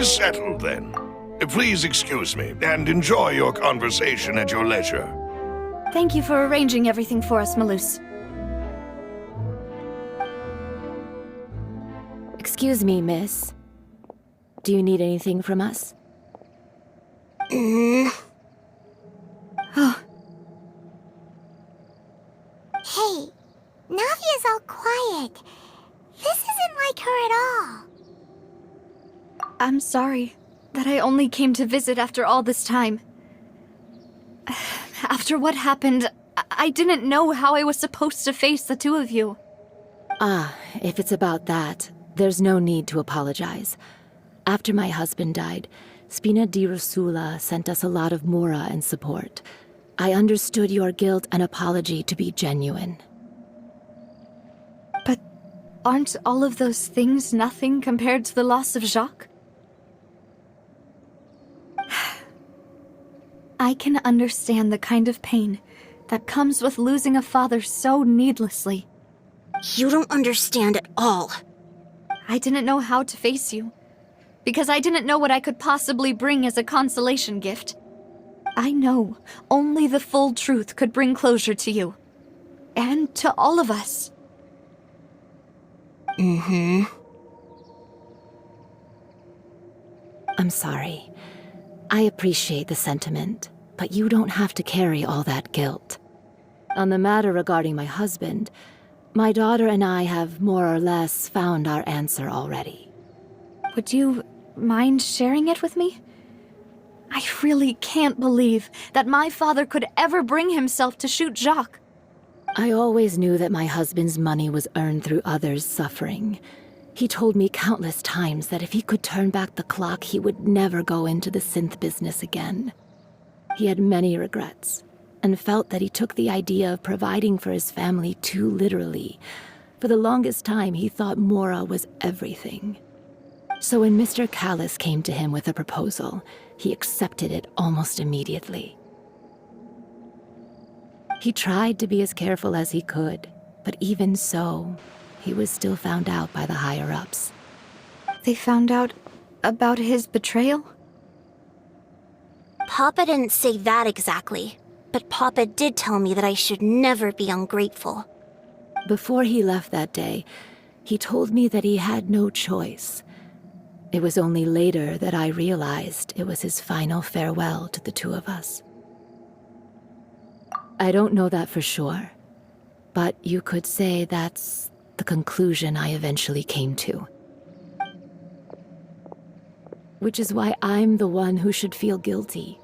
is settled, then. Please excuse me, and enjoy your conversation at your leisure. Thank you for arranging everything for us, Malus. Excuse me, miss. Do you need anything from us? Oh. Hey, Navia's all quiet. This isn't like her at all. I'm sorry that I only came to visit after all this time. After what happened, I didn't know how I was supposed to face the two of you. Ah, if it's about that, there's no need to apologize. After my husband died, Spina di Rusula sent us a lot of mora and support. I understood your guilt and apology to be genuine. But aren't all of those things nothing compared to the loss of Jacques? I can understand the kind of pain that comes with losing a father so needlessly. You don't understand at all. I didn't know how to face you, because I didn't know what I could possibly bring as a consolation gift. I know only the full truth could bring closure to you, and to all of us. I'm sorry. I appreciate the sentiment, but you don't have to carry all that guilt. On the matter regarding my husband, my daughter and I have more or less found our answer already. Would you mind sharing it with me? I really can't believe that my father could ever bring himself to shoot Jacques. I always knew that my husband's money was earned through others' suffering. He told me countless times that if he could turn back the clock, he would never go into the synth business again. He had many regrets, and felt that he took the idea of providing for his family too literally. For the longest time, he thought Mora was everything. So when Mr. Callis came to him with a proposal, he accepted it almost immediately. He tried to be as careful as he could, but even so, he was still found out by the higher-ups. They found out about his betrayal? Papa didn't say that exactly, but Papa did tell me that I should never be ungrateful. Before he left that day, he told me that he had no choice. It was only later that I realized it was his final farewell to the two of us. I don't know that for sure, but you could say that's the conclusion I eventually came to. Which is why I'm the one who should feel guilty.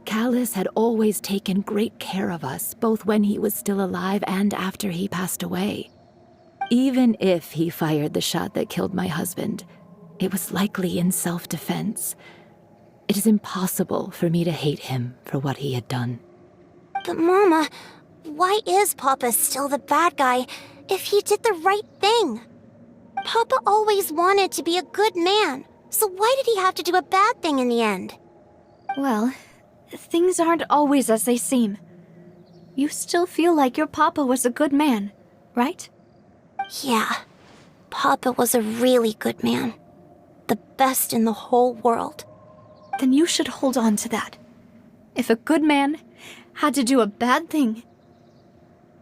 Callis had always taken great care of us, both when he was still alive and after he passed away. Even if he fired the shot that killed my husband, it was likely in self-defense. It is impossible for me to hate him for what he had done. But Mama, why is Papa still the bad guy if he did the right thing? Papa always wanted to be a good man, so why did he have to do a bad thing in the end? Well, things aren't always as they seem. You still feel like your papa was a good man, right? Yeah, Papa was a really good man. The best in the whole world. Then you should hold on to that. If a good man had to do a bad thing,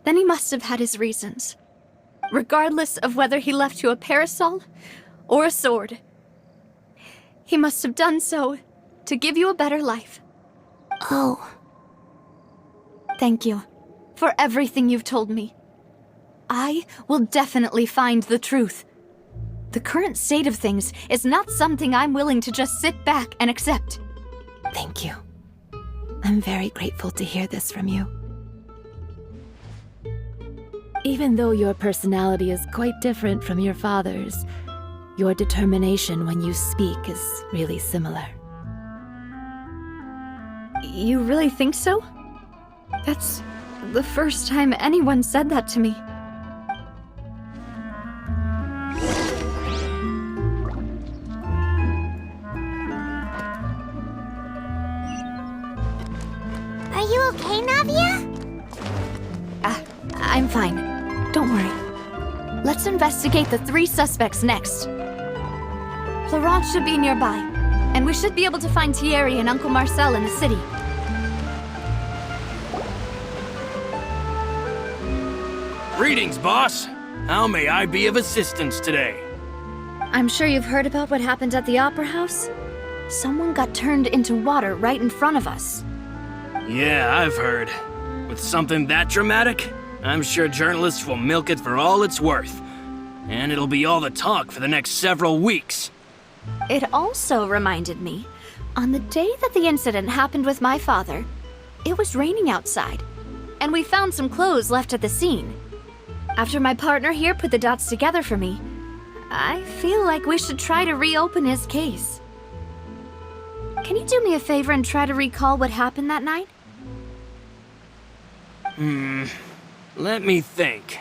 then he must have had his reasons. Regardless of whether he left you a parasol or a sword. He must have done so to give you a better life. Oh. Thank you for everything you've told me. I will definitely find the truth. The current state of things is not something I'm willing to just sit back and accept. Thank you. I'm very grateful to hear this from you. Even though your personality is quite different from your father's, your determination when you speak is really similar. You really think so? That's the first time anyone said that to me. Are you okay, Navia? I'm fine. Don't worry. Let's investigate the 3 suspects next. Florent should be nearby. and we should be able to find Thierry and Uncle Marcel in the city. Greetings, boss. How may I be of assistance today? I'm sure you've heard about what happened at the Opera House. Someone got turned into water right in front of us. Yeah, I've heard. With something that dramatic, I'm sure journalists will milk it for all it's worth. And it'll be all the talk for the next several weeks. It also reminded me, on the day that the incident happened with my father, it was raining outside, and we found some clothes left at the scene. After my partner here put the dots together for me, I feel like we should try to reopen his case. Can you do me a favor and try to recall what happened that night? Let me think.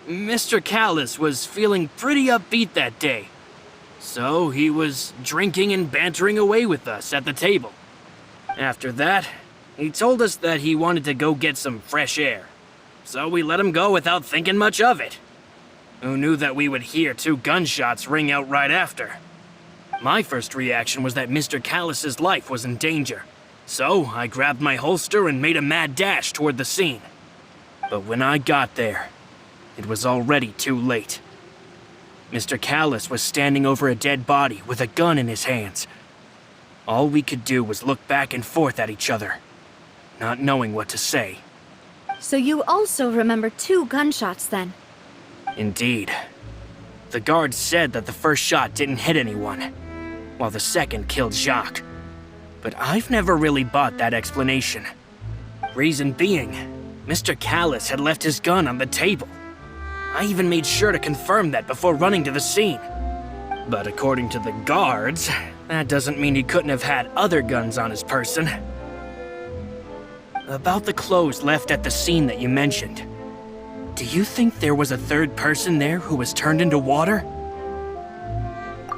Mr. Callis was feeling pretty upbeat that day. So he was drinking and bantering away with us at the table. After that, he told us that he wanted to go get some fresh air. So we let him go without thinking much of it. Who knew that we would hear 2 gunshots ring out right after? My first reaction was that Mr. Callis's life was in danger. So I grabbed my holster and made a mad dash toward the scene. But when I got there, it was already too late. Mr. Callis was standing over a dead body with a gun in his hands. All we could do was look back and forth at each other, not knowing what to say. So you also remember 2 gunshots then? Indeed. The guard said that the first shot didn't hit anyone, while the second killed Jacques. But I've never really bought that explanation. Reason being, Mr. Callis had left his gun on the table. I even made sure to confirm that before running to the scene. But according to the guards, that doesn't mean he couldn't have had other guns on his person. About the clothes left at the scene that you mentioned, do you think there was a third person there who was turned into water?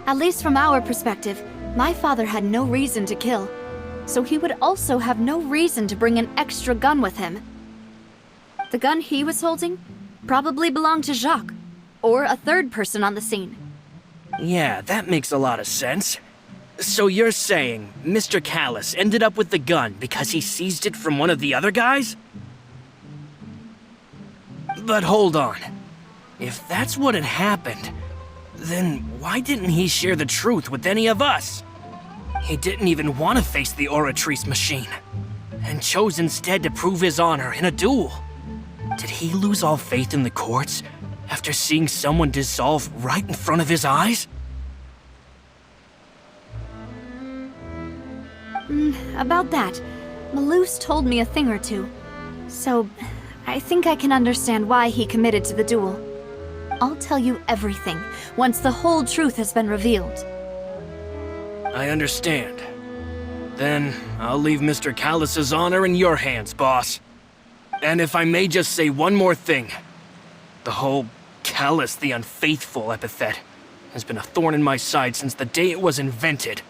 At least from our perspective, my father had no reason to kill, so he would also have no reason to bring an extra gun with him. The gun he was holding probably belonged to Jacques, or a third person on the scene. Yeah, that makes a lot of sense. So you're saying Mr. Callis ended up with the gun because he seized it from one of the other guys? But hold on. If that's what had happened, then why didn't he share the truth with any of us? He didn't even want to face the Oratrice machine, and chose instead to prove his honor in a duel. Did he lose all faith in the courts after seeing someone dissolve right in front of his eyes? About that, Malouse told me a thing or two, so I think I can understand why he committed to the duel. I'll tell you everything once the whole truth has been revealed. I understand. Then I'll leave Mr. Callis's honor in your hands, boss. And if I may just say one more thing. The whole Callis the Unfaithful epithet has been a thorn in my side since the day it was invented.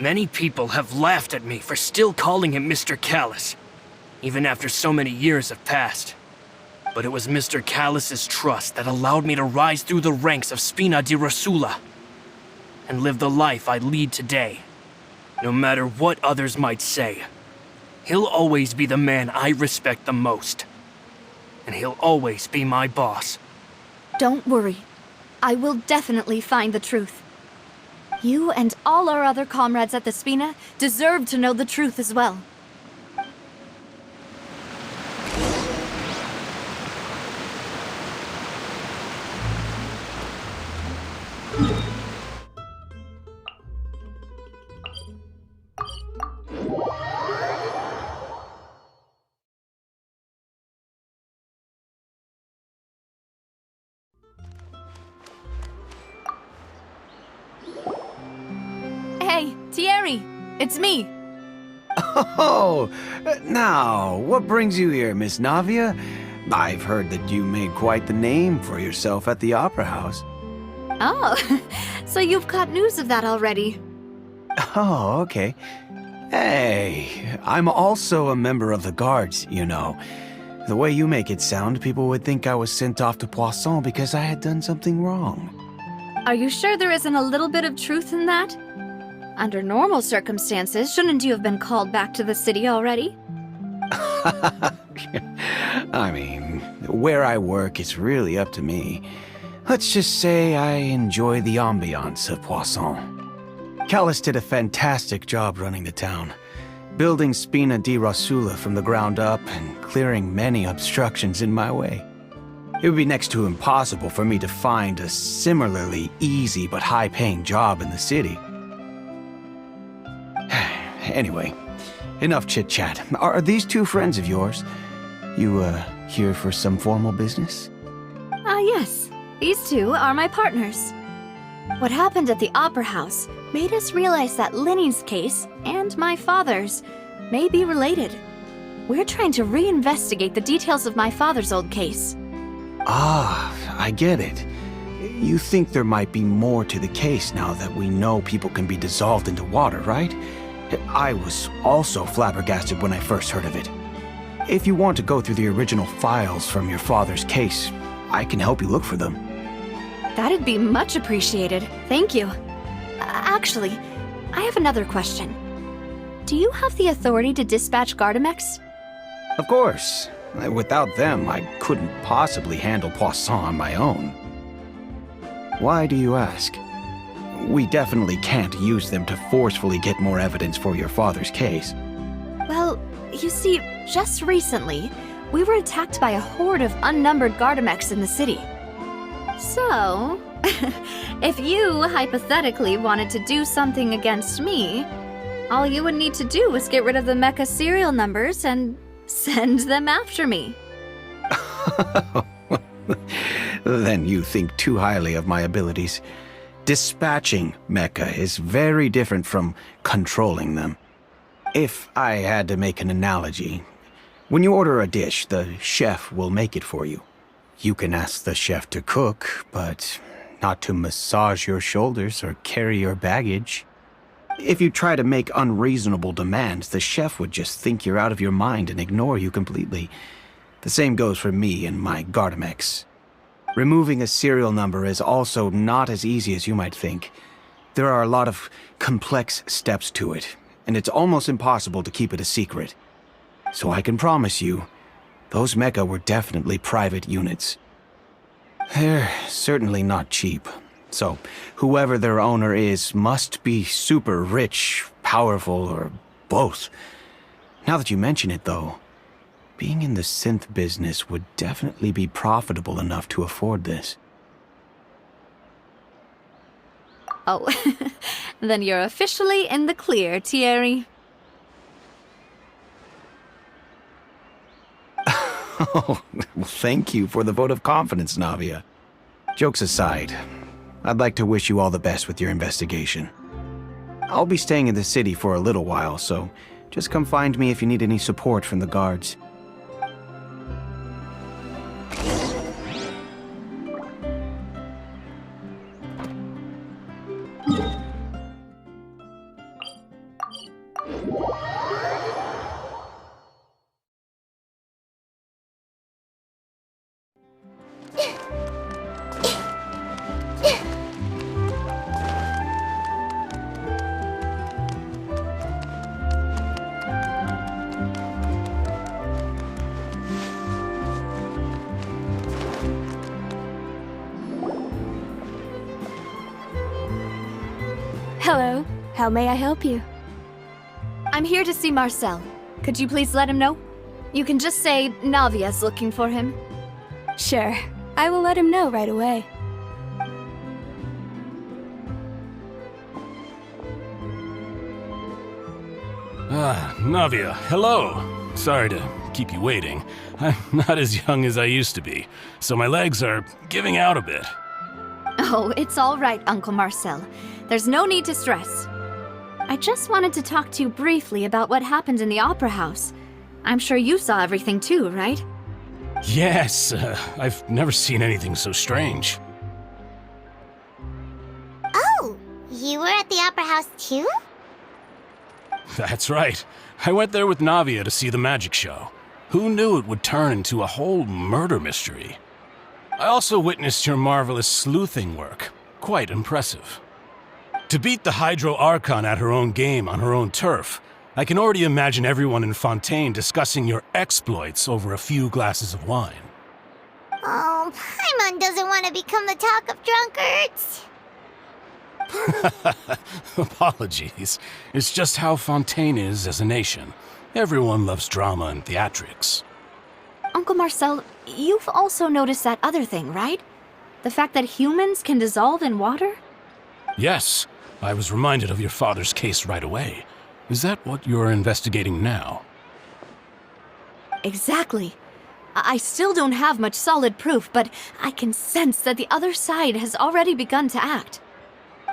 Many people have laughed at me for still calling him Mr. Callis, even after so many years have passed. But it was Mr. Callis's trust that allowed me to rise through the ranks of Spina di Rosula and live the life I lead today. No matter what others might say, he'll always be the man I respect the most. And he'll always be my boss. Don't worry. I will definitely find the truth. You and all our other comrades at the Spina deserve to know the truth as well. Hey, Thierry! It's me! Oh, now, what brings you here, Miss Navia? I've heard that you made quite the name for yourself at the Opera House. Oh, so you've got news of that already. Oh, okay. Hey, I'm also a member of the guards, you know. The way you make it sound, people would think I was sent off to Poisson because I had done something wrong. Are you sure there isn't a little bit of truth in that? Under normal circumstances, shouldn't you have been called back to the city already? I mean, where I work is really up to me. Let's just say I enjoy the ambiance of Poisson. Callis did a fantastic job running the town, building Spina di Rosula from the ground up and clearing many obstructions in my way. It would be next to impossible for me to find a similarly easy but high-paying job in the city. Anyway, enough chit-chat. Are these two friends of yours? You, here for some formal business? Yes. These two are my partners. What happened at the Opera House made us realize that Linny's case and my father's may be related. We're trying to reinvestigate the details of my father's old case. Ah, I get it. You think there might be more to the case now that we know people can be dissolved into water, right? I was also flabbergasted when I first heard of it. If you want to go through the original files from your father's case, I can help you look for them. That'd be much appreciated. Thank you. Actually, I have another question. Do you have the authority to dispatch Gardamex? Of course. Without them, I couldn't possibly handle Poisson on my own. Why do you ask? We definitely can't use them to forcefully get more evidence for your father's case. Well, you see, just recently, we were attacked by a horde of unnumbered Gardamex in the city. So, if you hypothetically wanted to do something against me, all you would need to do was get rid of the mecha serial numbers and send them after me. Then you think too highly of my abilities. Dispatching mecha is very different from controlling them. If I had to make an analogy, when you order a dish, the chef will make it for you. You can ask the chef to cook, but not to massage your shoulders or carry your baggage. If you try to make unreasonable demands, the chef would just think you're out of your mind and ignore you completely. The same goes for me and my Gardamex. Removing a serial number is also not as easy as you might think. There are a lot of complex steps to it, and it's almost impossible to keep it a secret. So I can promise you, those mecha were definitely private units. They're certainly not cheap. So, whoever their owner is must be super rich, powerful, or both. Now that you mention it, though, being in the synth business would definitely be profitable enough to afford this. Oh, then you're officially in the clear, Thierry. Oh, well, thank you for the vote of confidence, Navia. Jokes aside, I'd like to wish you all the best with your investigation. I'll be staying in the city for a little while, so just come find me if you need any support from the guards. Hello. How may I help you? I'm here to see Marcel. Could you please let him know? You can just say Navia's looking for him. Sure. I will let him know right away. Navia, hello. Sorry to keep you waiting. I'm not as young as I used to be, so my legs are giving out a bit. Oh, it's all right, Uncle Marcel. There's no need to stress. I just wanted to talk to you briefly about what happened in the Opera House. I'm sure you saw everything too, right? Yes, I've never seen anything so strange. Oh, you were at the Opera House too? That's right. I went there with Navia to see the magic show. Who knew it would turn into a whole murder mystery? I also witnessed your marvelous sleuthing work. Quite impressive. To beat the Hydro Archon at her own game on her own turf, I can already imagine everyone in Fontaine discussing your exploits over a few glasses of wine. Oh, Paimon doesn't want to become the talk of drunkards. Apologies. It's just how Fontaine is as a nation. Everyone loves drama and theatrics. Uncle Marcel, you've also noticed that other thing, right? The fact that humans can dissolve in water? Yes, I was reminded of your father's case right away. Is that what you're investigating now? Exactly. I still don't have much solid proof, but I can sense that the other side has already begun to act.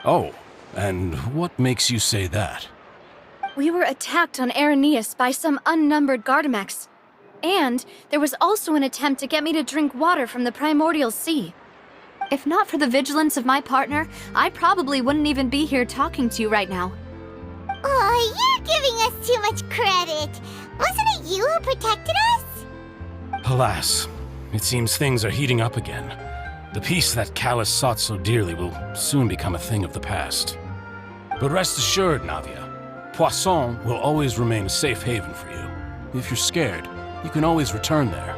Oh, and what makes you say that? We were attacked on Araneus by some unnumbered Gardamex. And there was also an attempt to get me to drink water from the primordial sea. If not for the vigilance of my partner, I probably wouldn't even be here talking to you right now. Oh, you're giving us too much credit. Wasn't it you who protected us? Alas, it seems things are heating up again. The peace that Callus sought so dearly will soon become a thing of the past. But rest assured, Navia, Poisson will always remain a safe haven for you. If you're scared, you can always return there.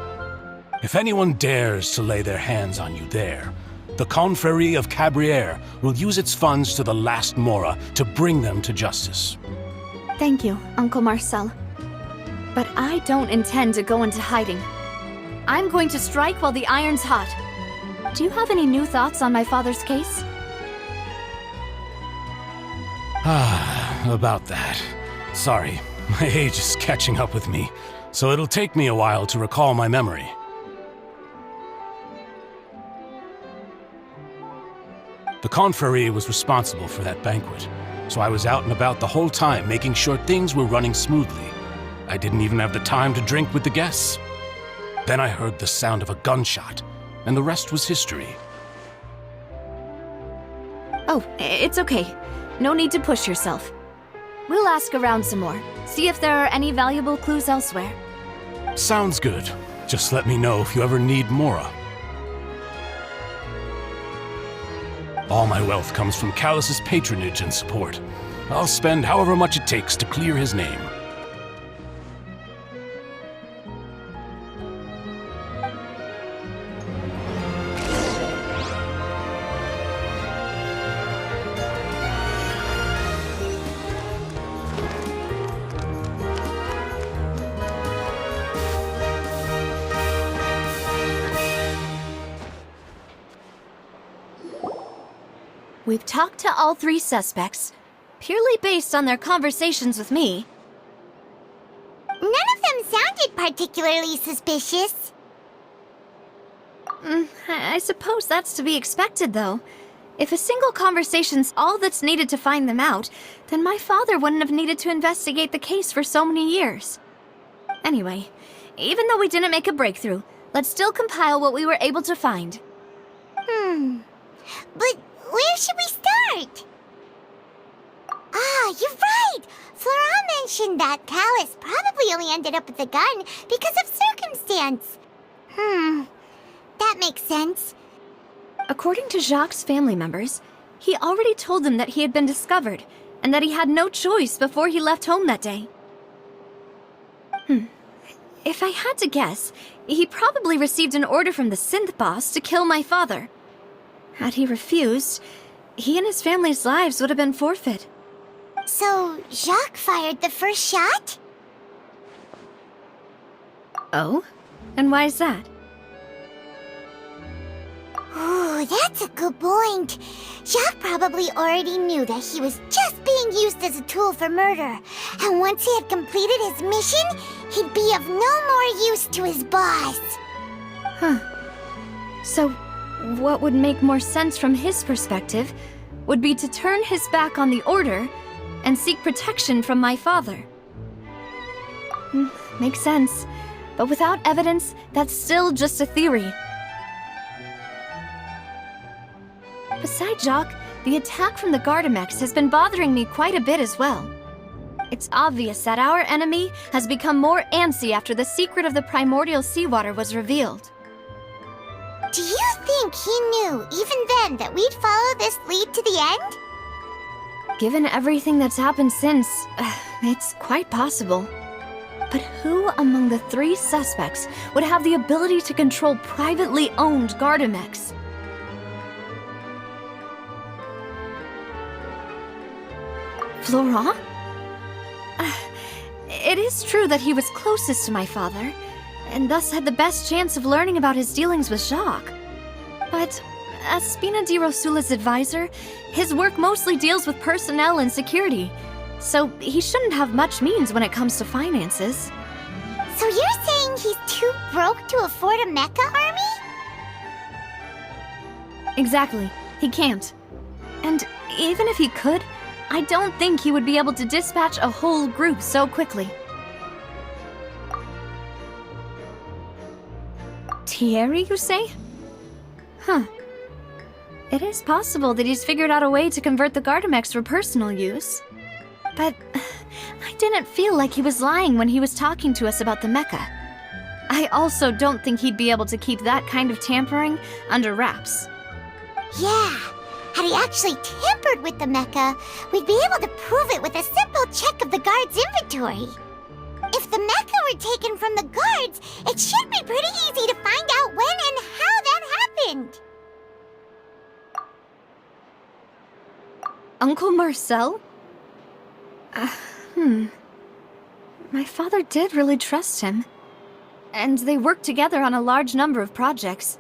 If anyone dares to lay their hands on you there, the Confrérie of Cabrières will use its funds to the last Mora to bring them to justice. Thank you, Uncle Marcel. But I don't intend to go into hiding. I'm going to strike while the iron's hot. Do you have any new thoughts on my father's case? About that. Sorry, my age is catching up with me, so it'll take me a while to recall my memory. The Confrérie was responsible for that banquet, so I was out and about the whole time making sure things were running smoothly. I didn't even have the time to drink with the guests. Then I heard the sound of a gunshot, and the rest was history. Oh, it's okay. No need to push yourself. We'll ask around some more, see if there are any valuable clues elsewhere. Sounds good. Just let me know if you ever need Mora. All my wealth comes from Callus's patronage and support. I'll spend however much it takes to clear his name. We've talked to all three suspects, purely based on their conversations with me. None of them sounded particularly suspicious. I suppose that's to be expected, though. If a single conversation's all that's needed to find them out, then my father wouldn't have needed to investigate the case for so many years. Anyway, even though we didn't make a breakthrough, let's still compile what we were able to find. But where should we start? Ah, you're right! Flora mentioned that Callus probably only ended up with the gun because of circumstance. That makes sense. According to Jacques' family members, he already told them that he had been discovered, and that he had no choice before he left home that day. If I had to guess, he probably received an order from the synth boss to kill my father. Had he refused, he and his family's lives would have been forfeit. So, Jacques fired the first shot? Oh? And why is that? Ooh, that's a good point. Jacques probably already knew that he was just being used as a tool for murder. And once he had completed his mission, he'd be of no more use to his boss. So, what would make more sense from his perspective would be to turn his back on the order and seek protection from my father. Makes sense. But without evidence, that's still just a theory. Besides Jacques, the attack from the Gardamex has been bothering me quite a bit as well. It's obvious that our enemy has become more antsy after the secret of the primordial seawater was revealed. Do you think he knew, even then, that we'd follow this lead to the end? Given everything that's happened since, it's quite possible. But who among the 3 suspects would have the ability to control privately owned Gardamex? Florent? It is true that he was closest to my father, and thus had the best chance of learning about his dealings with Jacques. But as Spina di Rosula's advisor, his work mostly deals with personnel and security, so he shouldn't have much means when it comes to finances. So you're saying he's too broke to afford a mecha army? Exactly. He can't. And even if he could, I don't think he would be able to dispatch a whole group so quickly. Thierry, you say? Huh. It is possible that he's figured out a way to convert the Gardamex for personal use. But I didn't feel like he was lying when he was talking to us about the mecha. I also don't think he'd be able to keep that kind of tampering under wraps. Yeah. Had he actually tampered with the mecha, we'd be able to prove it with a simple check of the guard's inventory. If the mecha were taken from the guards, it should be pretty easy to find out when and how that happened. Uncle Marcel? My father did really trust him. And they worked together on a large number of projects.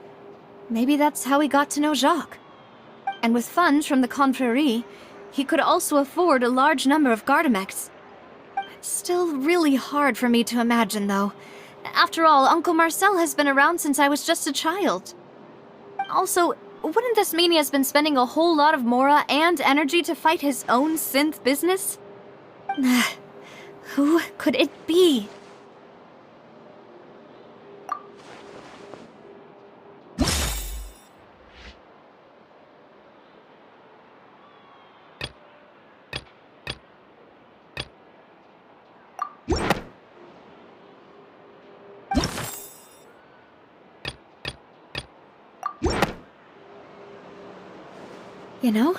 Maybe that's how he got to know Jacques. And with funds from the Confrérie, he could also afford a large number of Gardamex. It's still really hard for me to imagine, though. After all, Uncle Marcel has been around since I was just a child. Also, wouldn't this mean he has been spending a whole lot of mora and energy to fight his own synth business? Who could it be? You know,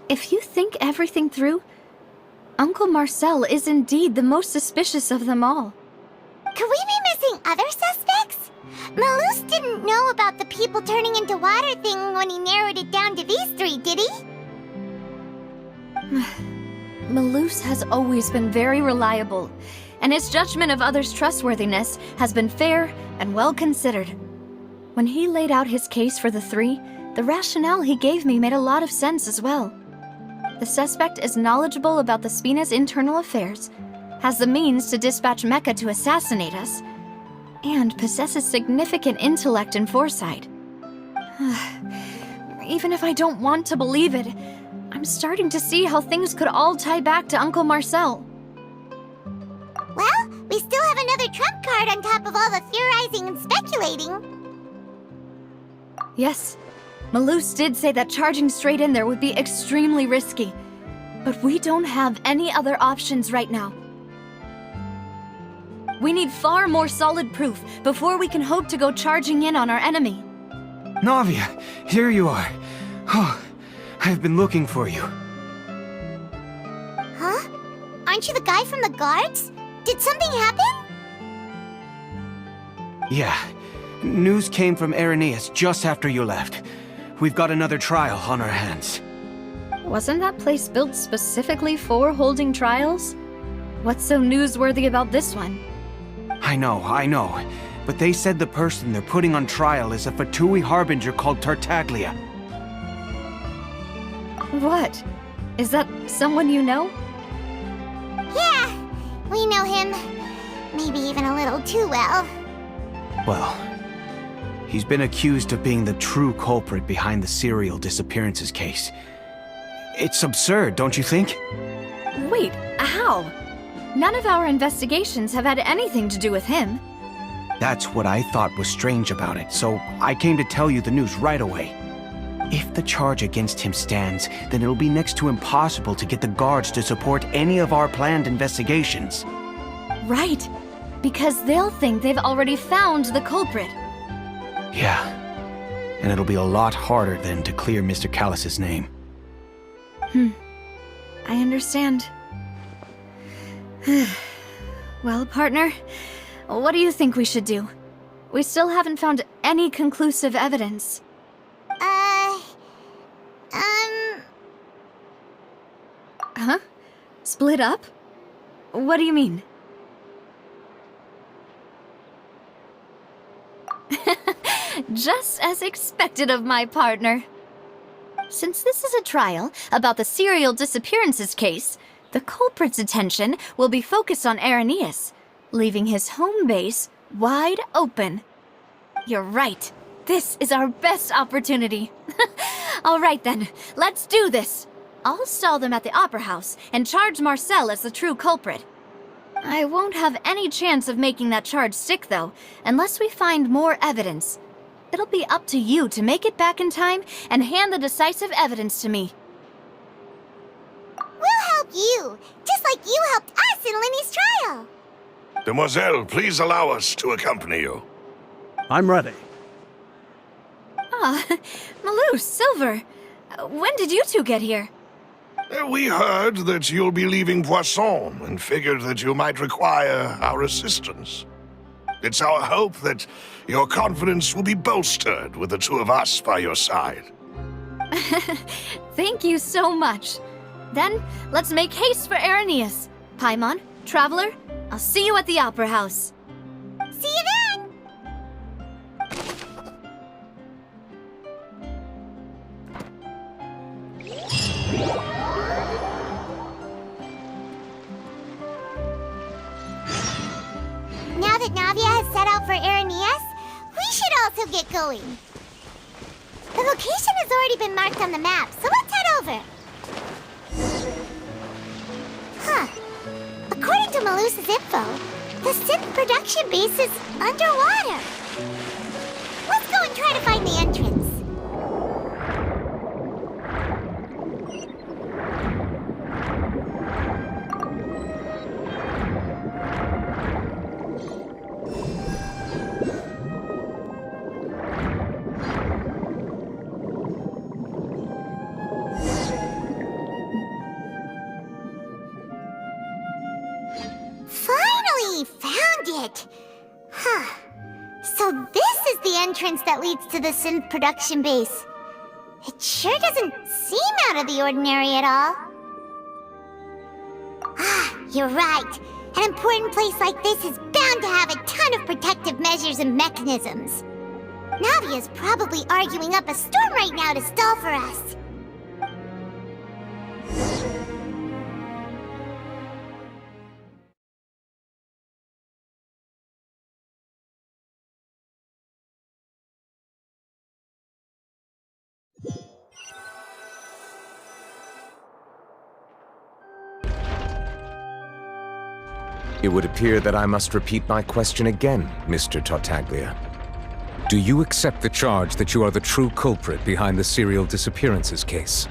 if you think everything through, Uncle Marcel is indeed the most suspicious of them all. Could we be missing other suspects? Malus didn't know about the people turning into water thing when he narrowed it down to these 3, did he? Malus has always been very reliable, and his judgment of others' trustworthiness has been fair and well considered. When he laid out his case for the 3, the rationale he gave me made a lot of sense as well. The suspect is knowledgeable about the Spina's internal affairs, has the means to dispatch Mecha to assassinate us, and possesses significant intellect and foresight. Even if I don't want to believe it, I'm starting to see how things could all tie back to Uncle Marcel. Well, we still have another trump card on top of all the theorizing and speculating. Yes, Malus did say that charging straight in there would be extremely risky, but we don't have any other options right now. We need far more solid proof before we can hope to go charging in on our enemy. Navia, here you are. Oh, I've been looking for you. Huh? Aren't you the guy from the guards? Did something happen? Yeah. News came from Irenaeus just after you left. We've got another trial on our hands. Wasn't that place built specifically for holding trials? What's so newsworthy about this one? I know. But they said the person they're putting on trial is a Fatui harbinger called Tartaglia. What? Is that someone you know? Yeah, we know him. Maybe even a little too well. Well, he's been accused of being the true culprit behind the serial disappearances case. It's absurd, don't you think? Wait, how? None of our investigations have had anything to do with him. That's what I thought was strange about it, so I came to tell you the news right away. If the charge against him stands, then it'll be next to impossible to get the guards to support any of our planned investigations. Right, because they'll think they've already found the culprit. Yeah, and it'll be a lot harder then to clear Mr. Callus's name. I understand. Well, partner, what do you think we should do? We still haven't found any conclusive evidence. Huh? Split up? What do you mean? Just as expected of my partner. Since this is a trial about the serial disappearances case, the culprit's attention will be focused on Irenaeus, leaving his home base wide open. You're right. This is our best opportunity. All right then, let's do this. I'll stall them at the Opera House and charge Marcel as the true culprit. I won't have any chance of making that charge stick, though, unless we find more evidence. It'll be up to you to make it back in time and hand the decisive evidence to me. We'll help you, just like you helped us in Linny's trial. Demoiselle, please allow us to accompany you. I'm ready. Ah, Malou, Silver. When did you two get here? We heard that you'll be leaving Poisson and figured that you might require our assistance. It's our hope that your confidence will be bolstered with the two of us by your side. Thank you so much. Then, let's make haste for Irenaeus. Paimon, Traveler, I'll see you at the Opera House. See you then! Now that Navia has set out for Irenaeus, we should also get going. The location has already been marked on the map, so let's head over. Huh. According to Malusa's info, the synth production base is underwater. Let's go and try to find the entrance. Huh. So this is the entrance that leads to the synth production base. It sure doesn't seem out of the ordinary at all. Ah, you're right. An important place like this is bound to have a ton of protective measures and mechanisms. Navia's probably arguing up a storm right now to stall for us. It would appear that I must repeat my question again, Mr. Tartaglia. Do you accept the charge that you are the true culprit behind the serial disappearances case?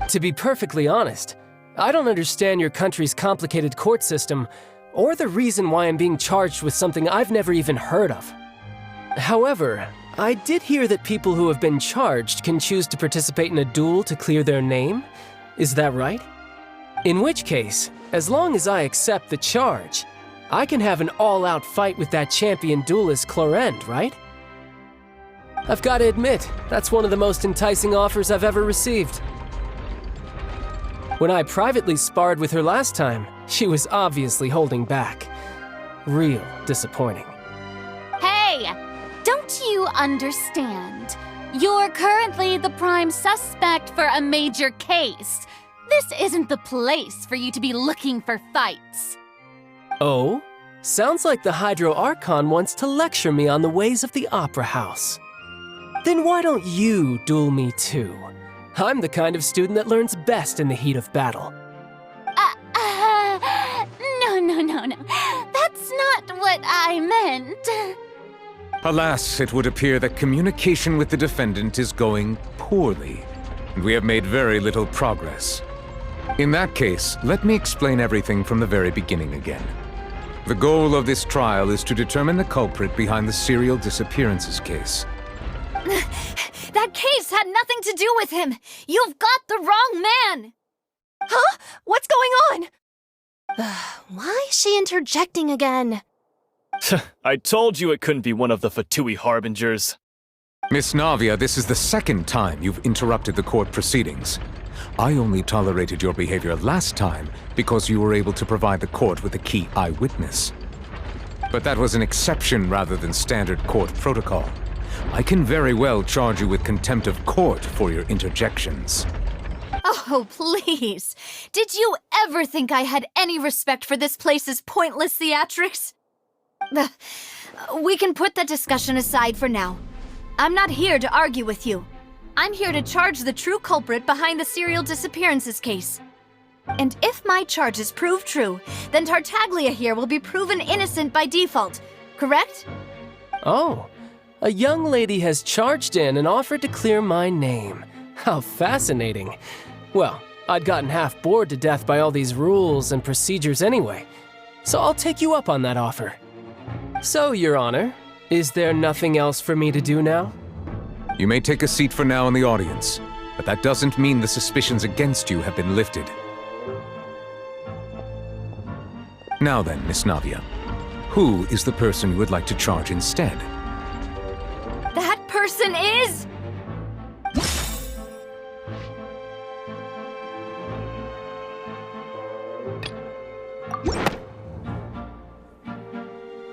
To be perfectly honest, I don't understand your country's complicated court system, or the reason why I'm being charged with something I've never even heard of. However, I did hear that people who have been charged can choose to participate in a duel to clear their name. Is that right? In which case, as long as I accept the charge, I can have an all-out fight with that champion duelist Clorend, right? I've got to admit, that's one of the most enticing offers I've ever received. When I privately sparred with her last time, she was obviously holding back. Real disappointing. Hey! Don't you understand? You're currently the prime suspect for a major case. This isn't the place for you to be looking for fights. Oh? Sounds like the Hydro Archon wants to lecture me on the ways of the Opera House. Then why don't you duel me too? I'm the kind of student that learns best in the heat of battle. No. That's not what I meant. Alas, it would appear that communication with the defendant is going poorly, and we have made very little progress. In that case, let me explain everything from the very beginning again. The goal of this trial is to determine the culprit behind the serial disappearances case. That case had nothing to do with him! You've got the wrong man! Huh? What's going on? Why is she interjecting again? I told you it couldn't be one of the Fatui harbingers. Miss Navia, this is the second time you've interrupted the court proceedings. I only tolerated your behavior last time because you were able to provide the court with a key eyewitness. But that was an exception rather than standard court protocol. I can very well charge you with contempt of court for your interjections. Oh, please. Did you ever think I had any respect for this place's pointless theatrics? We can put that discussion aside for now. I'm not here to argue with you. I'm here to charge the true culprit behind the serial disappearances case. And if my charges prove true, then Tartaglia here will be proven innocent by default, correct? Oh, a young lady has charged in and offered to clear my name. How fascinating. Well, I'd gotten half bored to death by all these rules and procedures anyway, so I'll take you up on that offer. So, Your Honor, is there nothing else for me to do now? You may take a seat for now in the audience, but that doesn't mean the suspicions against you have been lifted. Now then, Miss Navia, who is the person you would like to charge instead? That person is...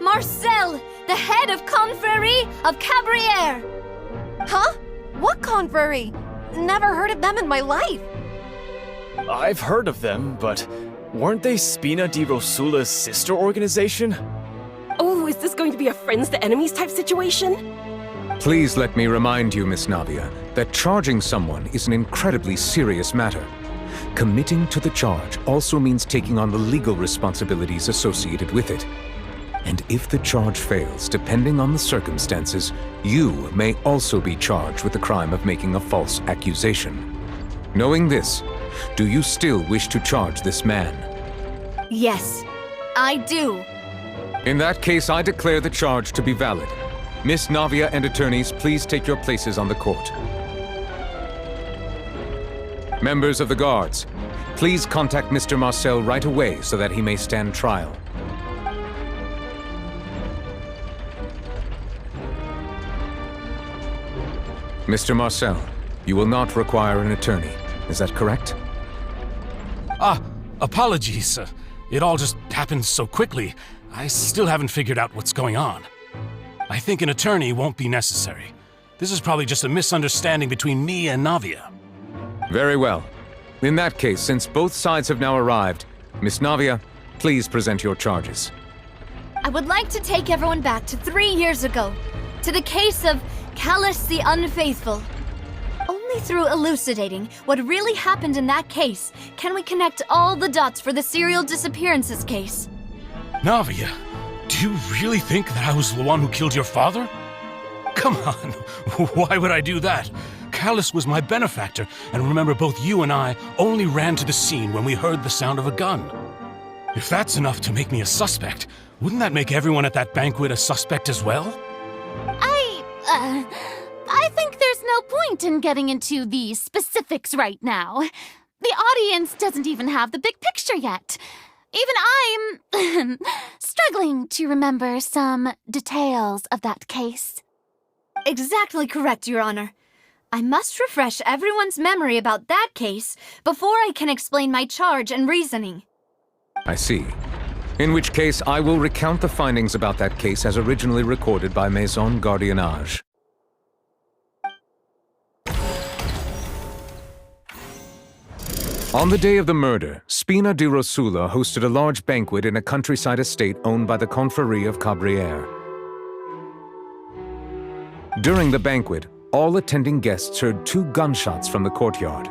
Marcel, the head of Confrérie of Cabrières! Huh? What confrérie? Never heard of them in my life. I've heard of them, but weren't they Spina di Rosula's sister organization? Oh, is this going to be a friends to enemies type situation? Please let me remind you, Miss Navia, that charging someone is an incredibly serious matter. Committing to the charge also means taking on the legal responsibilities associated with it. And if the charge fails, depending on the circumstances, you may also be charged with the crime of making a false accusation. Knowing this, do you still wish to charge this man? Yes, I do. In that case, I declare the charge to be valid. Miss Navia and attorneys, please take your places on the court. Members of the guards, please contact Mr. Marcel right away so that he may stand trial. Mr. Marcel, you will not require an attorney. Is that correct? Apologies. It all just happened so quickly. I still haven't figured out what's going on. I think an attorney won't be necessary. This is probably just a misunderstanding between me and Navia. Very well. In that case, since both sides have now arrived, Miss Navia, please present your charges. I would like to take everyone back to 3 years ago, to the case of Callus the Unfaithful. Only through elucidating what really happened in that case can we connect all the dots for the serial disappearances case. Navia, do you really think that I was the one who killed your father? Come on, why would I do that? Callus was my benefactor, and remember both you and I only ran to the scene when we heard the sound of a gun. If that's enough to make me a suspect, wouldn't that make everyone at that banquet a suspect as well? I think there's no point in getting into the specifics right now. The audience doesn't even have the big picture yet. Even I'm struggling to remember some details of that case. Exactly correct, Your Honor. I must refresh everyone's memory about that case before I can explain my charge and reasoning. I see. In which case, I will recount the findings about that case as originally recorded by Maison Gardiennage. On the day of the murder, Spina di Rosula hosted a large banquet in a countryside estate owned by the Confrérie of Cabrières. During the banquet, all attending guests heard 2 gunshots from the courtyard.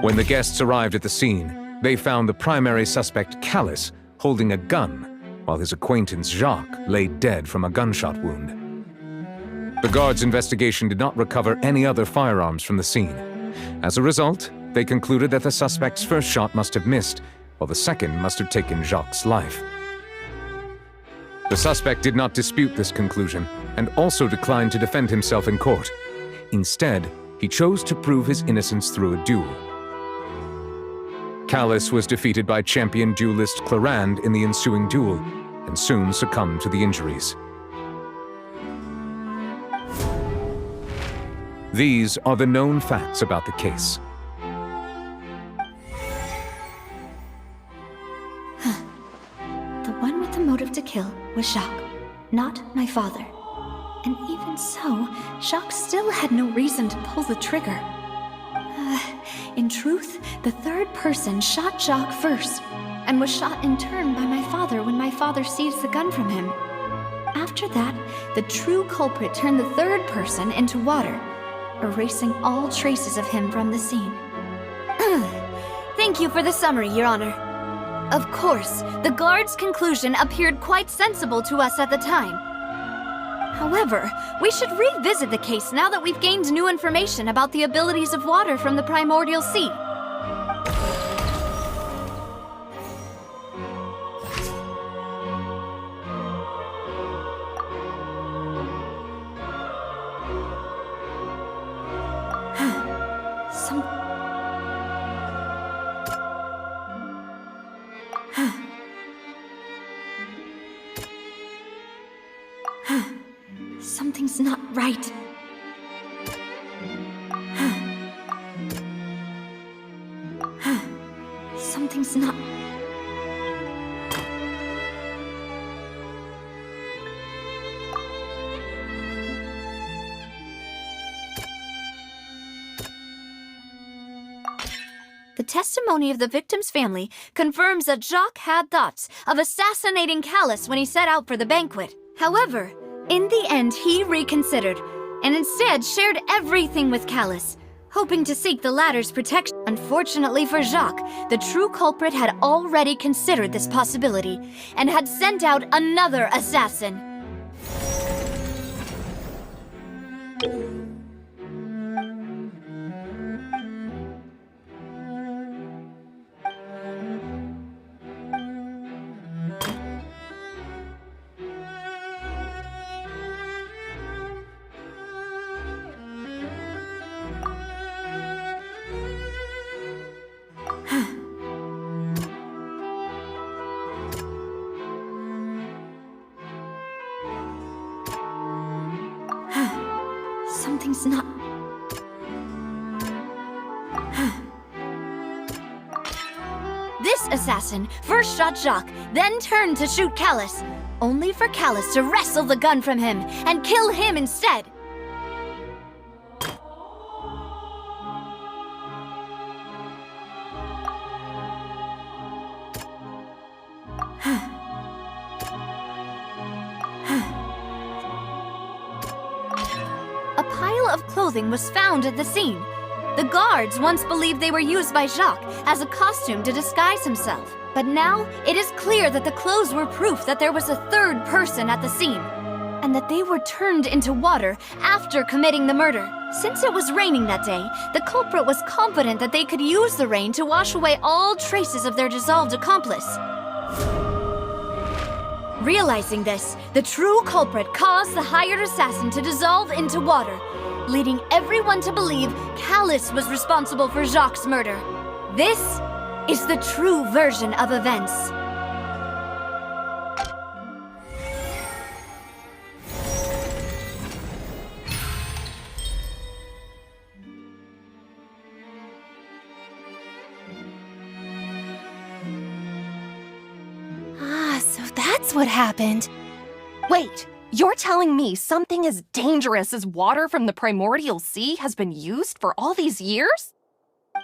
When the guests arrived at the scene, they found the primary suspect, Callus, holding a gun, while his acquaintance, Jacques, lay dead from a gunshot wound. The guards' investigation did not recover any other firearms from the scene. As a result, they concluded that the suspect's first shot must have missed, while the second must have taken Jacques' life. The suspect did not dispute this conclusion, and also declined to defend himself in court. Instead, he chose to prove his innocence through a duel. Callus was defeated by champion duelist Clarand in the ensuing duel, and soon succumbed to the injuries. These are the known facts about the case. The one with the motive to kill was Jacques, not my father. And even so, Jacques still had no reason to pull the trigger. In truth, the third person shot Jacques first, and was shot in turn by my father when my father seized the gun from him. After that, the true culprit turned the third person into water, erasing all traces of him from the scene. Thank you for the summary, Your Honor. Of course, the guard's conclusion appeared quite sensible to us at the time. However, we should revisit the case now that we've gained new information about the abilities of water from the primordial sea. Something's not right. Something's not... The testimony of the victim's family confirms that Jacques had thoughts of assassinating Callus when he set out for the banquet. However, in the end, he reconsidered, and instead shared everything with Callus, hoping to seek the latter's protection. Unfortunately for Jacques, the true culprit had already considered this possibility, and had sent out another assassin. Something's not... This assassin first shot Jacques, then turned to shoot Callus, only for Callus to wrestle the gun from him and kill him instead. A pile of clothing was found at the scene. The guards once believed they were used by Jacques as a costume to disguise himself. But now, it is clear that the clothes were proof that there was a third person at the scene, and that they were turned into water after committing the murder. Since it was raining that day, the culprit was confident that they could use the rain to wash away all traces of their dissolved accomplice. Realizing this, the true culprit caused the hired assassin to dissolve into water, leading everyone to believe Callus was responsible for Jacques' murder. This is the true version of events. So that's what happened. Wait, you're telling me something as dangerous as water from the primordial sea has been used for all these years?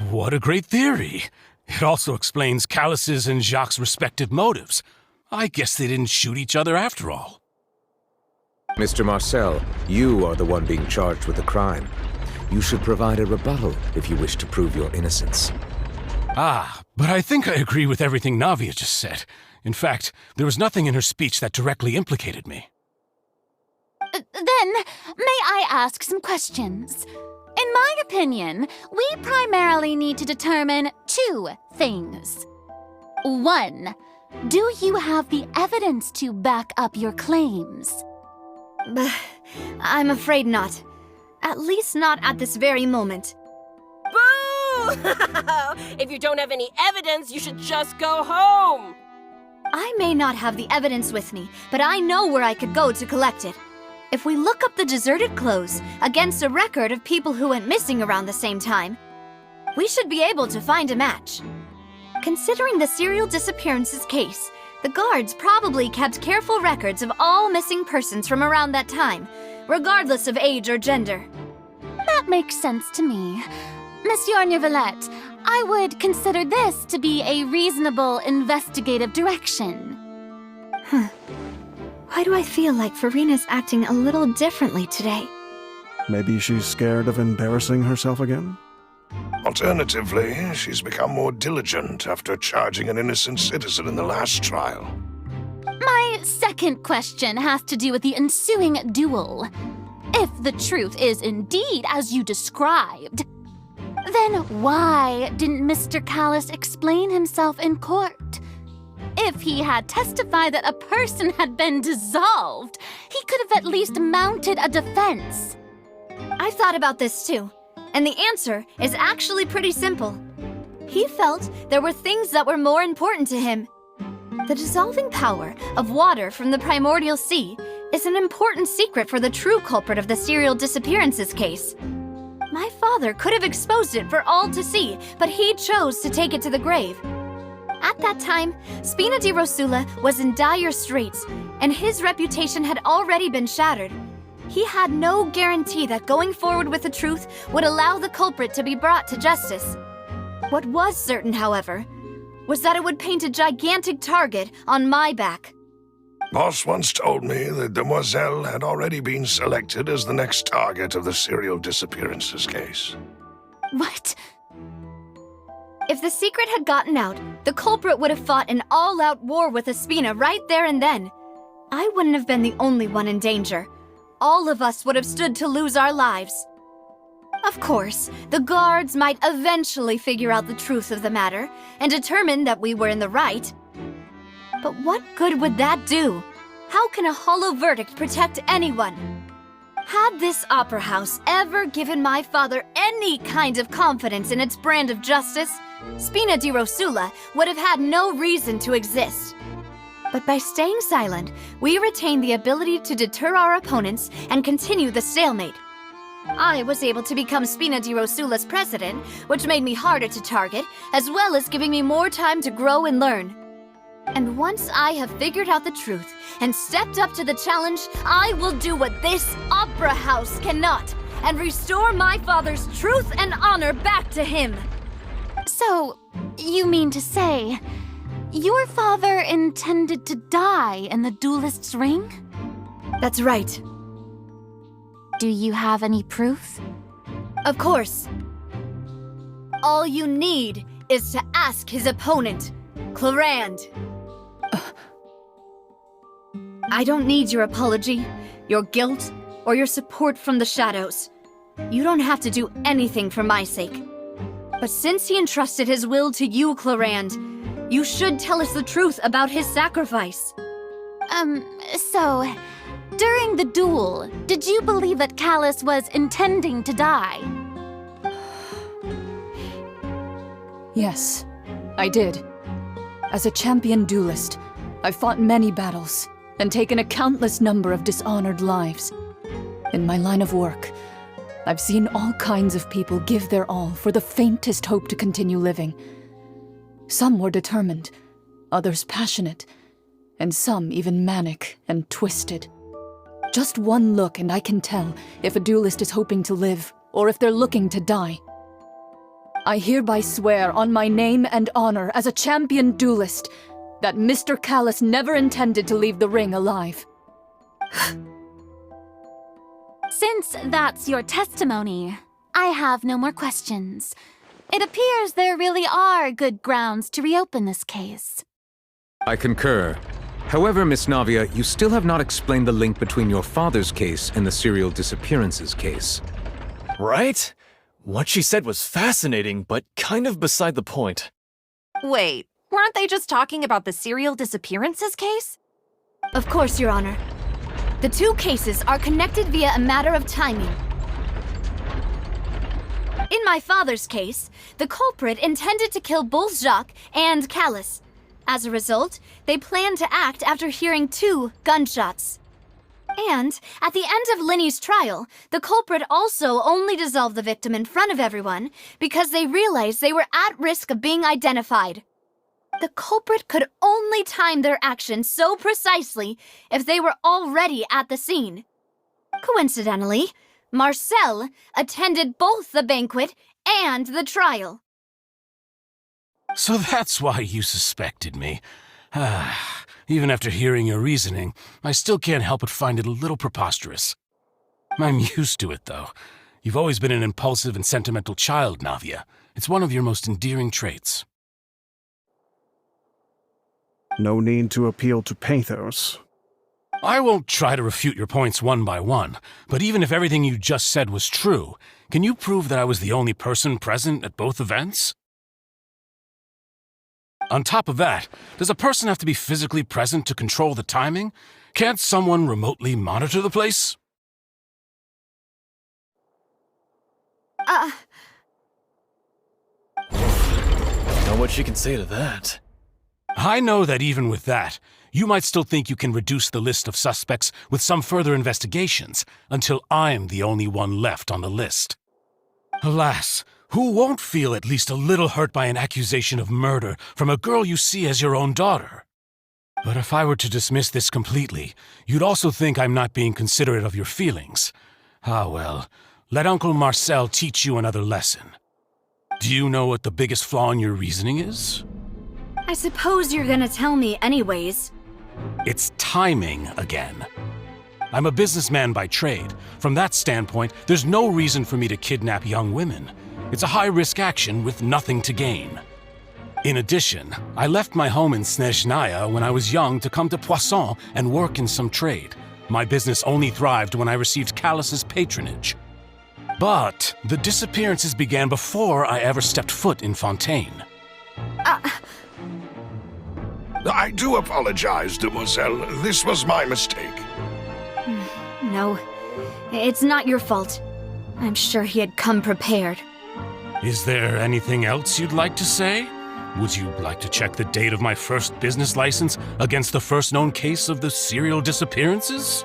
What a great theory. It also explains Callus's and Jacques' respective motives. I guess they didn't shoot each other after all. Mr. Marcel, you are the one being charged with the crime. You should provide a rebuttal if you wish to prove your innocence. But I think I agree with everything Navia just said. In fact, there was nothing in her speech that directly implicated me. Then, may I ask some questions? In my opinion, we primarily need to determine two things. 1, do you have the evidence to back up your claims? I'm afraid not. At least not at this very moment. Boo! If you don't have any evidence, you should just go home! I may not have the evidence with me, but I know where I could go to collect it. If we look up the deserted clothes against a record of people who went missing around the same time, we should be able to find a match. Considering the serial disappearances case, the guards probably kept careful records of all missing persons from around that time, regardless of age or gender. That makes sense to me. Monsieur Neuvillette, I would consider this to be a reasonable investigative direction. Why do I feel like Furina's acting a little differently today? Maybe she's scared of embarrassing herself again? Alternatively, she's become more diligent after charging an innocent citizen in the last trial. My second question has to do with the ensuing duel. If the truth is indeed as you described, then why didn't Mr. Callis explain himself in court? If he had testified that a person had been dissolved, he could have at least mounted a defense. I've thought about this too, and the answer is actually pretty simple. He felt there were things that were more important to him. The dissolving power of water from the primordial sea is an important secret for the true culprit of the serial disappearances case. My father could have exposed it for all to see, but he chose to take it to the grave. At that time, Spina di Rosula was in dire straits, and his reputation had already been shattered. He had no guarantee that going forward with the truth would allow the culprit to be brought to justice. What was certain, however, was that it would paint a gigantic target on my back. Boss once told me that Demoiselle had already been selected as the next target of the serial disappearances case. What? If the secret had gotten out, the culprit would have fought an all-out war with Espina right there and then. I wouldn't have been the only one in danger. All of us would have stood to lose our lives. Of course, the guards might eventually figure out the truth of the matter and determine that we were in the right. But what good would that do? How can a hollow verdict protect anyone? Had this opera house ever given my father any kind of confidence in its brand of justice, Spina di Rosula would have had no reason to exist. But by staying silent, we retain the ability to deter our opponents and continue the stalemate. I was able to become Spina di Rosula's president, which made me harder to target, as well as giving me more time to grow and learn. And once I have figured out the truth and stepped up to the challenge, I will do what this opera house cannot and restore my father's truth and honor back to him. So, you mean to say, your father intended to die in the duelist's ring? That's right. Do you have any proof? Of course. All you need is to ask his opponent, Clarand. I don't need your apology, your guilt, or your support from the shadows. You don't have to do anything for my sake. But since he entrusted his will to you, Clarand, you should tell us the truth about his sacrifice. So, during the duel, did you believe that Callis was intending to die? Yes, I did. As a champion duelist, I've fought many battles and taken a countless number of dishonored lives. In my line of work, I've seen all kinds of people give their all for the faintest hope to continue living. Some were determined, others passionate, and some even manic and twisted. Just one look and I can tell if a duelist is hoping to live or if they're looking to die. I hereby swear on my name and honor as a champion duelist that Mr. Callis never intended to leave the ring alive. Since that's your testimony, I have no more questions. It appears there really are good grounds to reopen this case. I concur. However, Miss Navia, you still have not explained the link between your father's case and the serial disappearances case. Right? What she said was fascinating, but kind of beside the point. Wait, weren't they just talking about the serial disappearances case? Of course, Your Honor. The two cases are connected via a matter of timing. In my father's case, the culprit intended to kill both Jacques and Callus. As a result, they planned to act after hearing 2 gunshots. And, at the end of Linny's trial, the culprit also only dissolved the victim in front of everyone because they realized they were at risk of being identified. The culprit could only time their actions so precisely if they were already at the scene. Coincidentally, Marcel attended both the banquet and the trial. So that's why you suspected me. Even after hearing your reasoning, I still can't help but find it a little preposterous. I'm used to it, though. You've always been an impulsive and sentimental child, Navia. It's one of your most endearing traits. No need to appeal to pathos. I won't try to refute your points one by one, but even if everything you just said was true, can you prove that I was the only person present at both events? On top of that, does a person have to be physically present to control the timing? Can't someone remotely monitor the place? Know what she can say to that. I know that even with that, you might still think you can reduce the list of suspects with some further investigations until I'm the only one left on the list. Alas, who won't feel at least a little hurt by an accusation of murder from a girl you see as your own daughter? But if I were to dismiss this completely, you'd also think I'm not being considerate of your feelings. Ah well, let Uncle Marcel teach you another lesson. Do you know what the biggest flaw in your reasoning is? I suppose you're gonna tell me anyways. It's timing again. I'm a businessman by trade. From that standpoint, there's no reason for me to kidnap young women. It's a high-risk action with nothing to gain. In addition, I left my home in Snezhnaya when I was young to come to Poisson and work in some trade. My business only thrived when I received Callus's patronage. But the disappearances began before I ever stepped foot in Fontaine. I do apologize, demoiselle. This was my mistake. No, it's not your fault. I'm sure he had come prepared. Is there anything else you'd like to say? Would you like to check the date of my first business license against the first known case of the serial disappearances?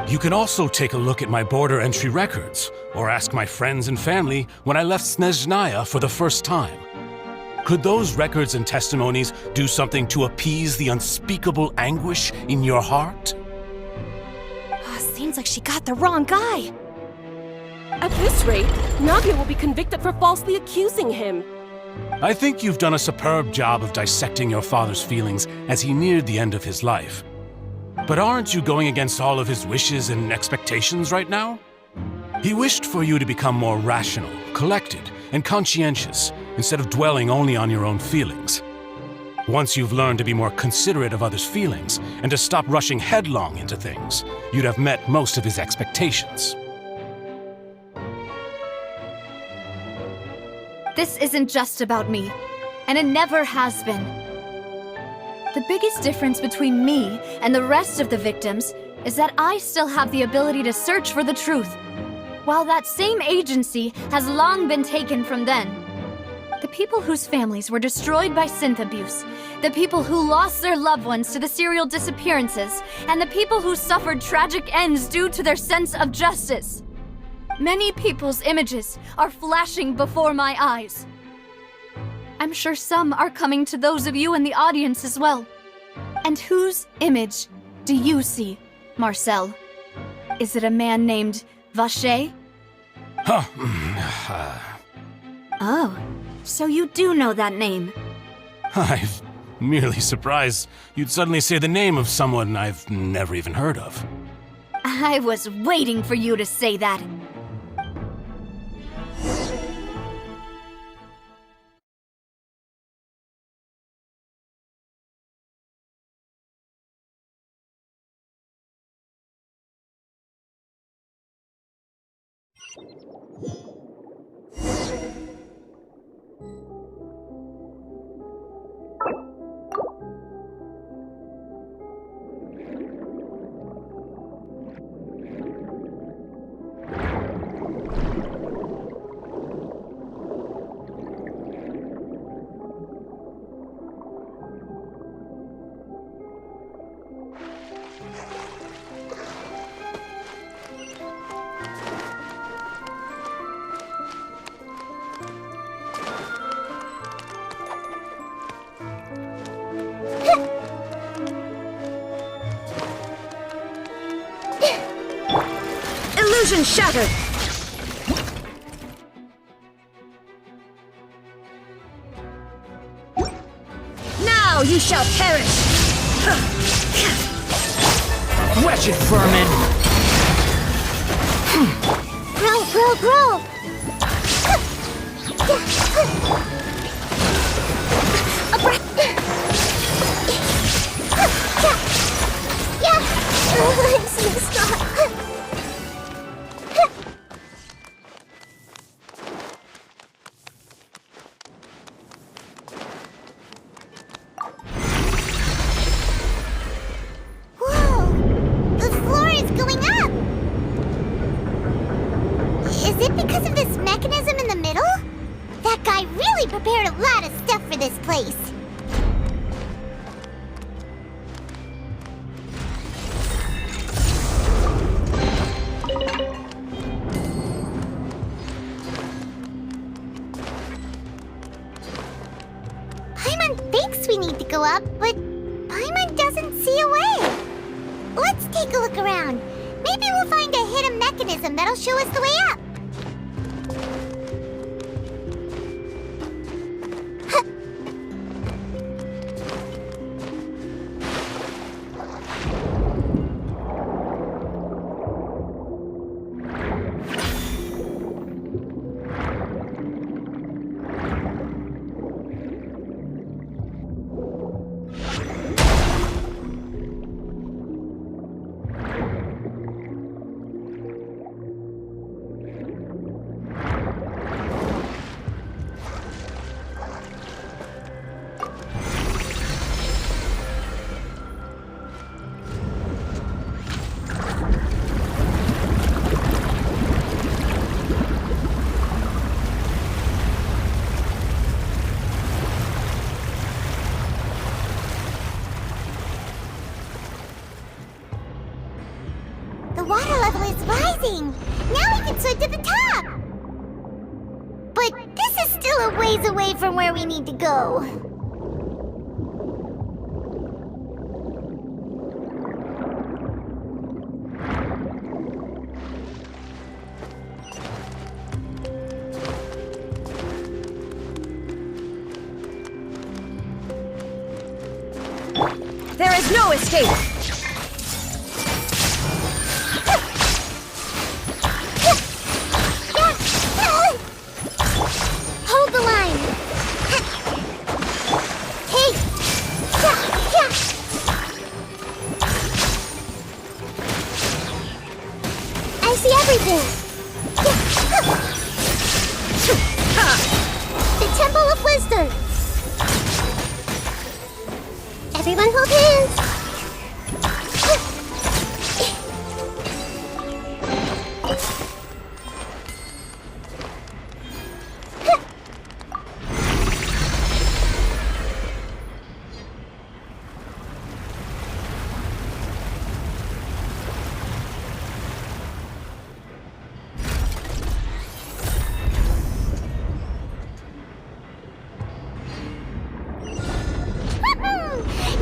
You can also take a look at my border entry records, or ask my friends and family when I left Snezhnaya for the first time. Could those records and testimonies do something to appease the unspeakable anguish in your heart? Seems like she got the wrong guy. At this rate, Navia will be convicted for falsely accusing him. I think you've done a superb job of dissecting your father's feelings as he neared the end of his life. But aren't you going against all of his wishes and expectations right now? He wished for you to become more rational, collected, and conscientious, instead of dwelling only on your own feelings. Once you've learned to be more considerate of others' feelings, and to stop rushing headlong into things, you'd have met most of his expectations. This isn't just about me, and it never has been. The biggest difference between me and the rest of the victims is that I still have the ability to search for the truth, while that same agency has long been taken from them. The people whose families were destroyed by synth abuse, the people who lost their loved ones to the serial disappearances, and the people who suffered tragic ends due to their sense of justice. Many people's images are flashing before my eyes. I'm sure some are coming to those of you in the audience as well. And whose image do you see, Marcel? Is it a man named Vacher? Oh, so you do know that name. I'm merely surprised you'd suddenly say the name of someone I've never even heard of. I was waiting for you to say that. Illusion shattered! Now you shall perish! Wretched vermin! Grow! Stop! Prepared a lot of stuff for this place. Paimon thinks we need to go up, but Paimon doesn't see a way. Let's take a look around. Maybe we'll find a hidden mechanism that'll show us the way up. The water level is rising! Now we can swim to the top! But this is still a ways away from where we need to go. There is no escape! Hold the line! Hey! I see everything! The Temple of Wisdom! Everyone hold hands!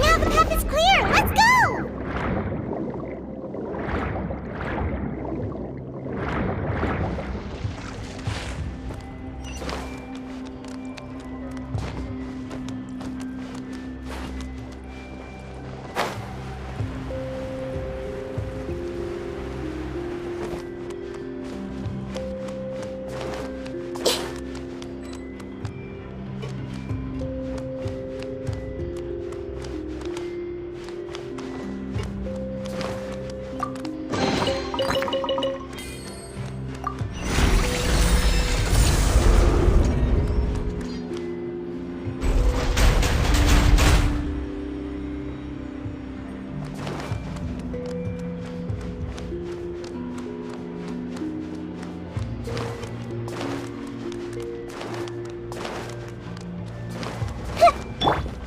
Now the path is clear! Let's go!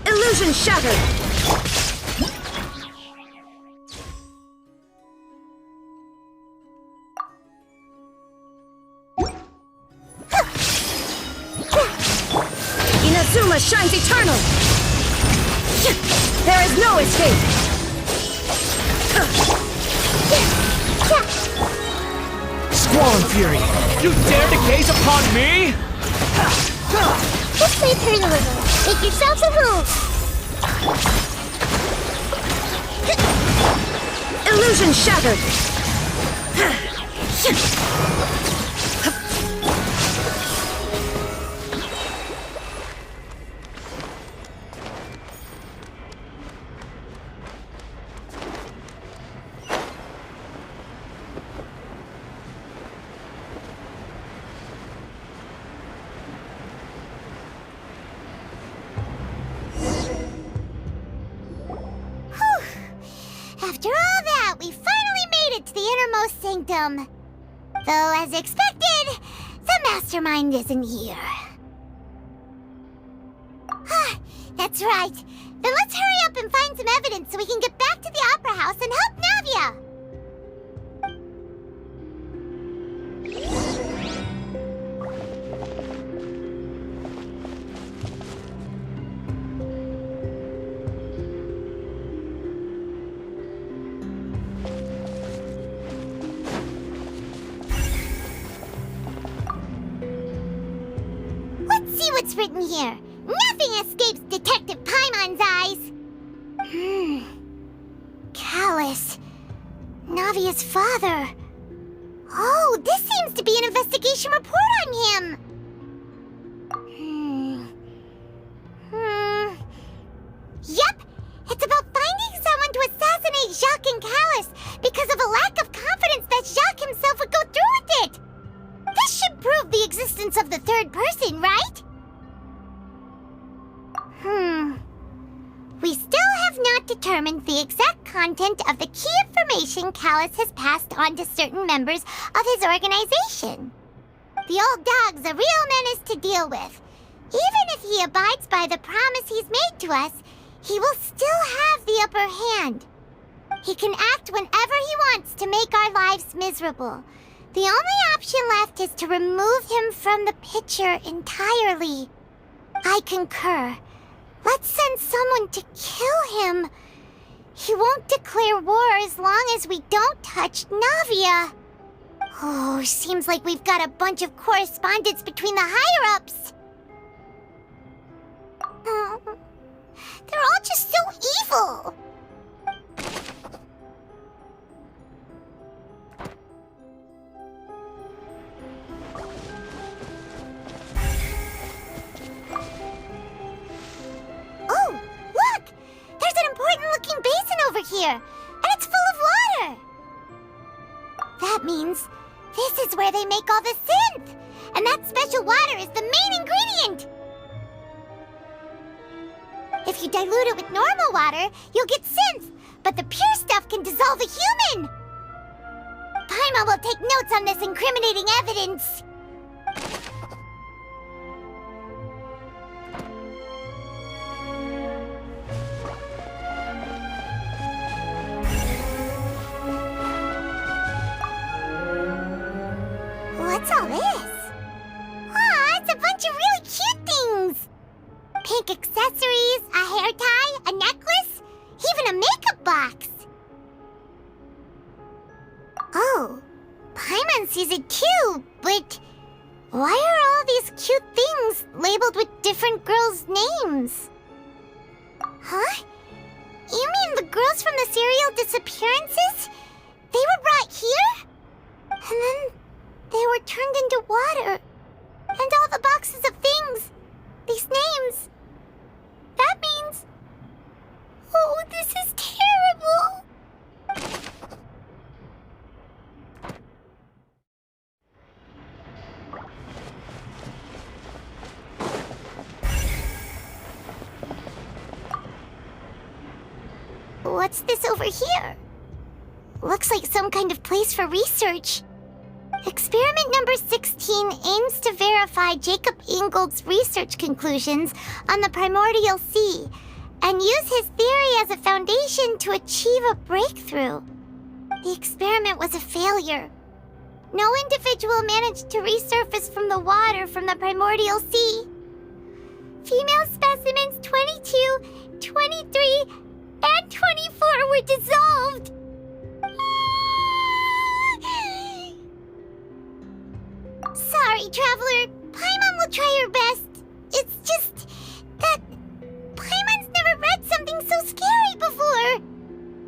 Illusion shattered! shines eternal! There is no escape! Squall Fury! You dare to gaze upon me? Just wait for a little. Make yourselves at home. Illusion shattered! After all that, we finally made it to the innermost sanctum. Though, as expected, the mastermind isn't here. That's right. Then let's hurry up and find some evidence so we can get back to the Opera House and help Navia. Let's see what's written here. Nothing escapes Detective Paimon's eyes. Callus. Navia's father. Oh, this seems to be an investigation report on him. Yep, it's about finding someone to assassinate Jacques and Callus because of a lack of confidence that Jacques himself would go through with it. This should prove the existence of the third person, right? We still have not determined the exact content of the key information Callus has passed on to certain members of his organization. The old dog's a real menace to deal with. Even if he abides by the promise he's made to us, he will still have the upper hand. He can act whenever he wants to make our lives miserable. The only option left is to remove him from the picture entirely. I concur. Let's send someone to kill him. He won't declare war as long as we don't touch Navia. Oh, seems like we've got a bunch of correspondence between the higher-ups. They're all just so evil. Oh, look! There's an important-looking basin over here, and it's full of water. That means this is where they make all the synth, and that special water is the main ingredient. If you dilute it with normal water, you'll get synth, but the pure stuff can dissolve a human. Paimon will take notes on this incriminating evidence. What's all this? Aw, it's a bunch of really cute things. Pink accessories, a hair tie, a necklace, even a makeup box. Oh, Paimon sees it too, but why are all these cute things labeled with different girls' names? Huh? You mean the girls from the serial disappearances? They were brought here? And then they were turned into water. And all the boxes of things, these names. That means... Oh, this is terrible! What's this over here? Looks like some kind of place for research. Experiment number 16 aims to verify Jacob Ingold's research conclusions on the primordial sea and use his theory as a foundation to achieve a breakthrough. The experiment was a failure. No individual managed to resurface from the water from the primordial sea. Female specimens 22, 23, and 24 were dissolved. Sorry, Traveler. Paimon will try her best. It's just that Paimon's never read something so scary before.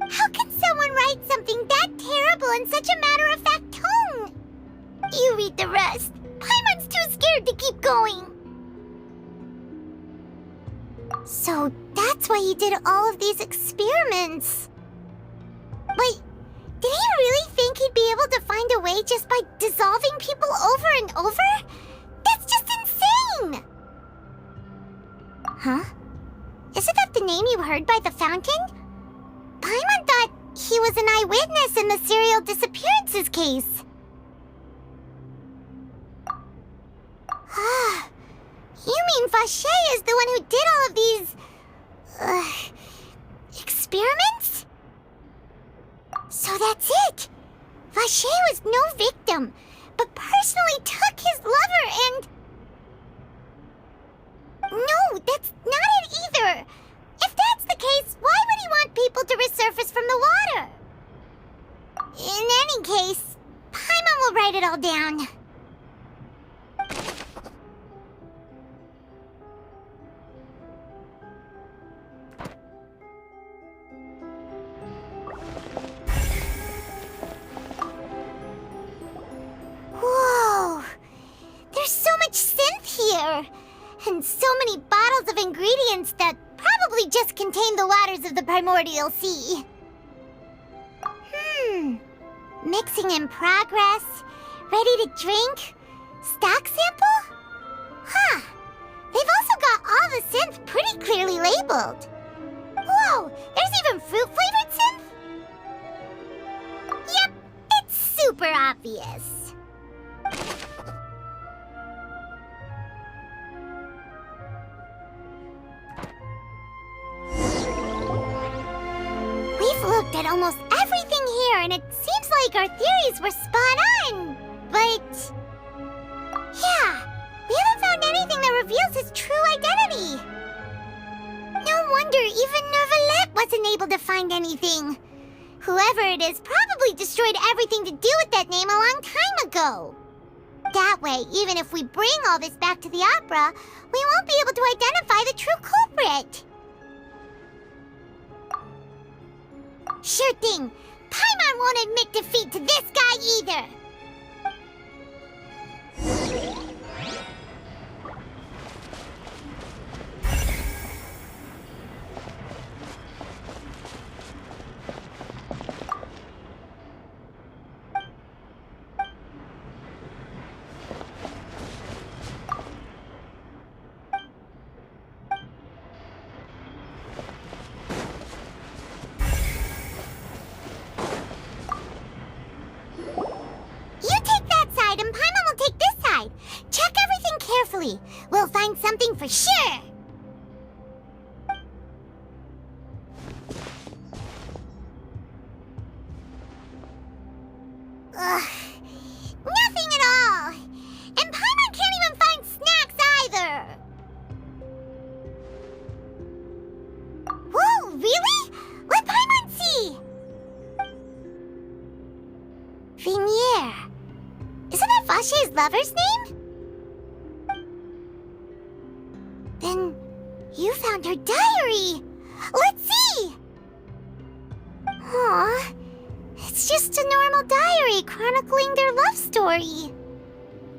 How can someone write something that terrible in such a matter-of-fact tone? You read the rest. Paimon's too scared to keep going. So that's why he did all of these experiments. But did he really think he'd be able to find a way just by dissolving people over and over? That's just insane! Huh? Isn't that the name you heard by the fountain? Paimon thought he was an eyewitness in the serial disappearances case. You mean Vache is the one who did all of these... experiments? So that's it! Vache was no victim, but personally took his lover and... No, that's not it either! If that's the case, why would he want people to resurface from the water? In any case, Paimon will write it all down. Whoa! There's so much synth here! And so many bottles of ingredients that probably just contain the waters of the primordial sea. Mixing in progress, ready to drink, stock sample? Huh. They've also got all the synth pretty clearly labeled. Whoa, there's even fruit-flavored synth? Yep, it's super obvious. We've looked at almost everything here, and it seems like our theories were spot on. But... yeah, we haven't found anything that reveals his true identity. No wonder even Neuvillette wasn't able to find anything. Whoever it is probably destroyed everything to do with that name a long time ago. That way, even if we bring all this back to the opera, we won't be able to identify the true culprit. Sure thing. Paimon won't admit defeat to this guy either. We'll find something for sure. Ugh, nothing at all. And Paimon can't even find snacks either. Whoa, really? Let Paimon see. Vinier. Isn't that Vache's lover's name? Then you found her diary. Let's see. Aw, it's just a normal diary chronicling their love story.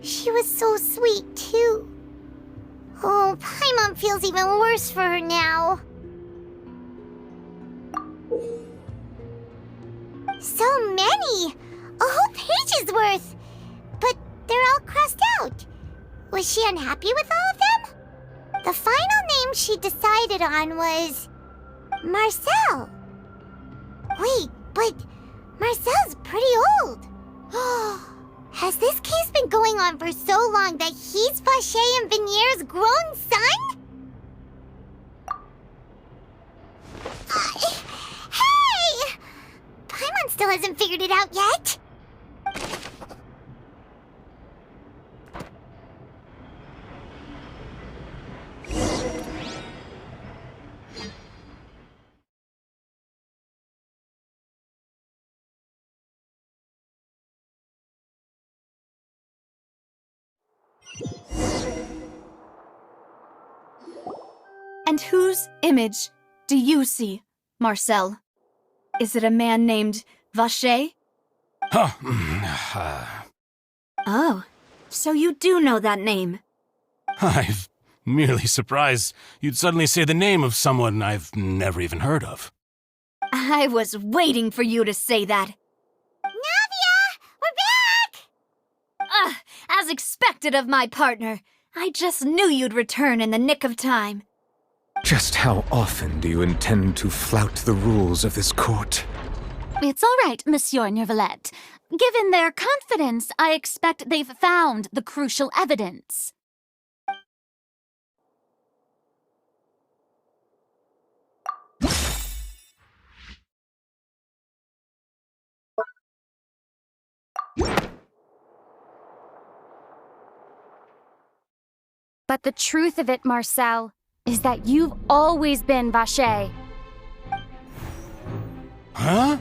She was so sweet, too. Oh, Paimon feels even worse for her now. So many! A whole page's worth! But they're all crossed out. Was she unhappy with all of them? The final name she decided on was... Marcel. Wait, but Marcel's pretty old. Has this case been going on for so long that he's Vache and Vinier's grown son? Hey! Paimon still hasn't figured it out yet. And whose image do you see, Marcel? Is it a man named Vacher? Oh, so you do know that name. I'm merely surprised you'd suddenly say the name of someone I've never even heard of. I was waiting for you to say that. Navia! We're back! As expected of my partner. I just knew you'd return in the nick of time. Just how often do you intend to flout the rules of this court? It's all right, Monsieur Neuvillette. Given their confidence, I expect they've found the crucial evidence. But the truth of it, Marcel, is that you've always been Vacher. Huh?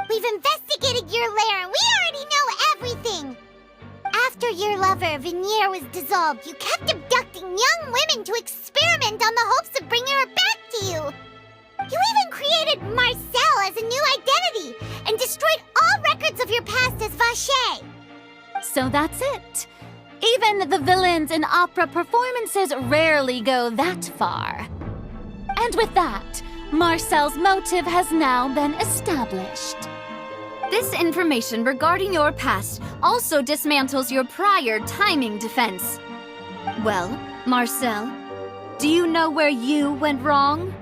We've investigated your lair and we already know everything! After your lover, Vignier, was dissolved, you kept abducting young women to experiment on the hopes of bringing her back to you! You even created Marcel as a new identity and destroyed all records of your past as Vacher! So that's it. Even the villains in opera performances rarely go that far. And with that, Marcel's motive has now been established. This information regarding your past also dismantles your prior timing defense. Well, Marcel, do you know where you went wrong?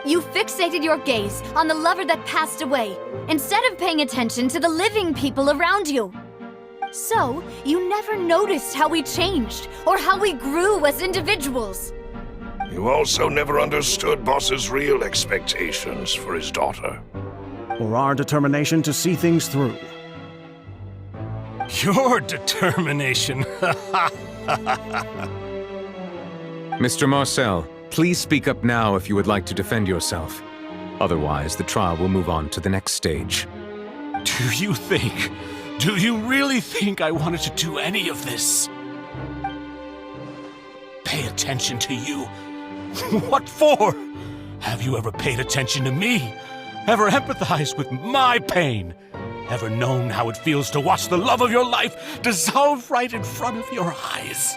You fixated your gaze on the lover that passed away, instead of paying attention to the living people around you. So, you never noticed how we changed, or how we grew as individuals. You also never understood Boss's real expectations for his daughter. Or our determination to see things through. Your determination. Mr. Marcel, please speak up now if you would like to defend yourself. Otherwise, the trial will move on to the next stage. Do you really think I wanted to do any of this? Pay attention to you? What for? Have you ever paid attention to me? Ever empathized with my pain? Ever known how it feels to watch the love of your life dissolve right in front of your eyes?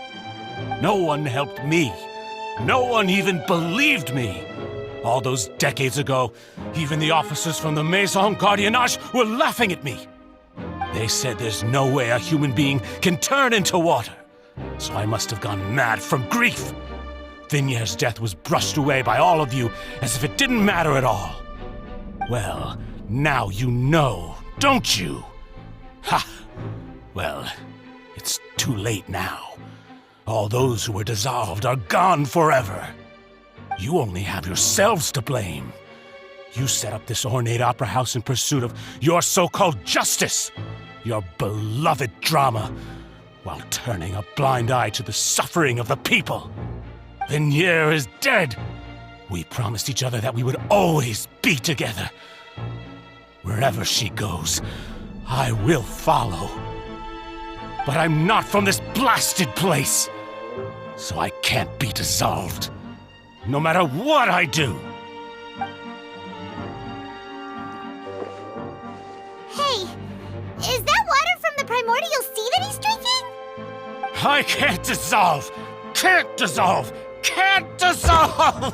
No one helped me. No one even believed me. All those decades ago, even the officers from the Maison Gardiennage were laughing at me. They said there's no way a human being can turn into water. So I must have gone mad from grief. Vignier's death was brushed away by all of you as if it didn't matter at all. Well, now you know, don't you? Ha! Well, it's too late now. All those who were dissolved are gone forever. You only have yourselves to blame. You set up this ornate opera house in pursuit of your so-called justice, your beloved drama, while turning a blind eye to the suffering of the people. Vignier is dead. We promised each other that we would always be together. Wherever she goes, I will follow. But I'm not from this blasted place, so I can't be dissolved, no matter what I do. Hey, is that water from the primordial sea that he's drinking? I can't dissolve! Can't dissolve! Can't dissolve!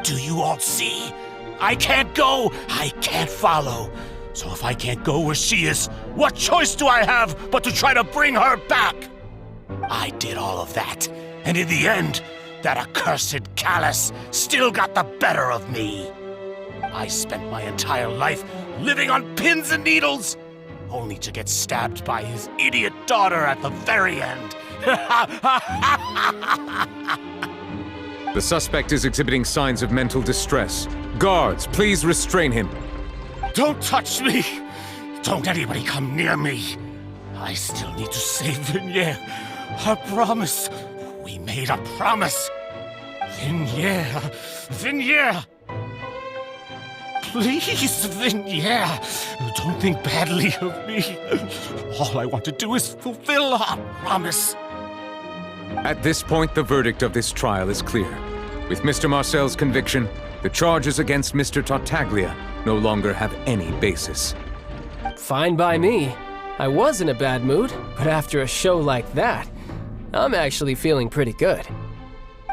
Do you all see? I can't go! I can't follow! So if I can't go where she is, what choice do I have but to try to bring her back? I did all of that, and in the end, that accursed Callus still got the better of me. I spent my entire life living on pins and needles, only to get stabbed by his idiot daughter at the very end. The suspect is exhibiting signs of mental distress. Guards, please restrain him. Don't touch me! Don't anybody come near me! I still need to save Vignier. A promise. We made a promise. Vignier. Please, Vignere, don't think badly of me. All I want to do is fulfill our promise. At this point, the verdict of this trial is clear. With Mr. Marcel's conviction, the charges against Mr. Tartaglia no longer have any basis. Fine by me. I was in a bad mood, but after a show like that, I'm actually feeling pretty good.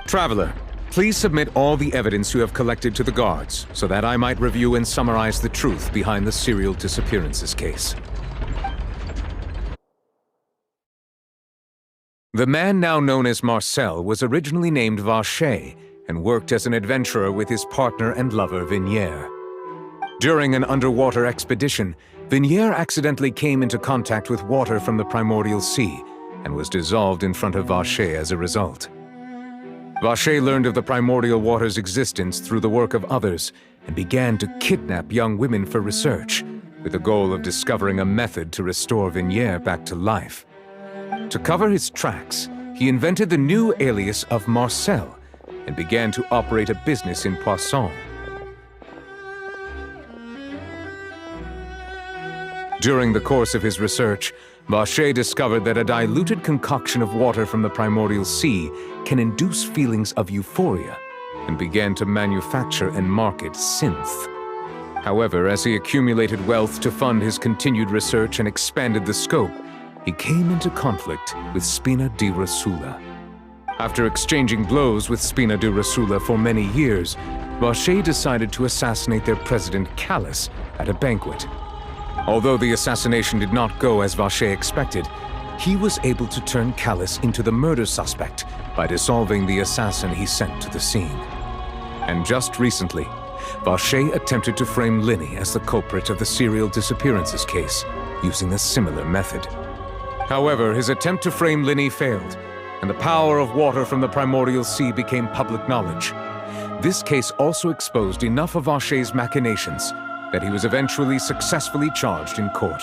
Traveler, please submit all the evidence you have collected to the guards, so that I might review and summarize the truth behind the serial disappearances case. The man now known as Marcel was originally named Vacher and worked as an adventurer with his partner and lover Vignere. During an underwater expedition, Vignere accidentally came into contact with water from the primordial sea and was dissolved in front of Vacher as a result. Vacher learned of the primordial water's existence through the work of others and began to kidnap young women for research, with the goal of discovering a method to restore Vignere back to life. To cover his tracks, he invented the new alias of Marcel and began to operate a business in Poisson. During the course of his research, Vacher discovered that a diluted concoction of water from the primordial sea can induce feelings of euphoria, and began to manufacture and market synth. However, as he accumulated wealth to fund his continued research and expanded the scope, he came into conflict with Spina di Rosula. After exchanging blows with Spina di Rosula for many years, Vacher decided to assassinate their president Callus at a banquet. Although the assassination did not go as Vacher expected, he was able to turn Callus into the murder suspect by dissolving the assassin he sent to the scene. And just recently, Vacher attempted to frame Linny as the culprit of the serial disappearances case, using a similar method. However, his attempt to frame Linny failed, and the power of water from the primordial sea became public knowledge. This case also exposed enough of Vacher's machinations that he was eventually successfully charged in court.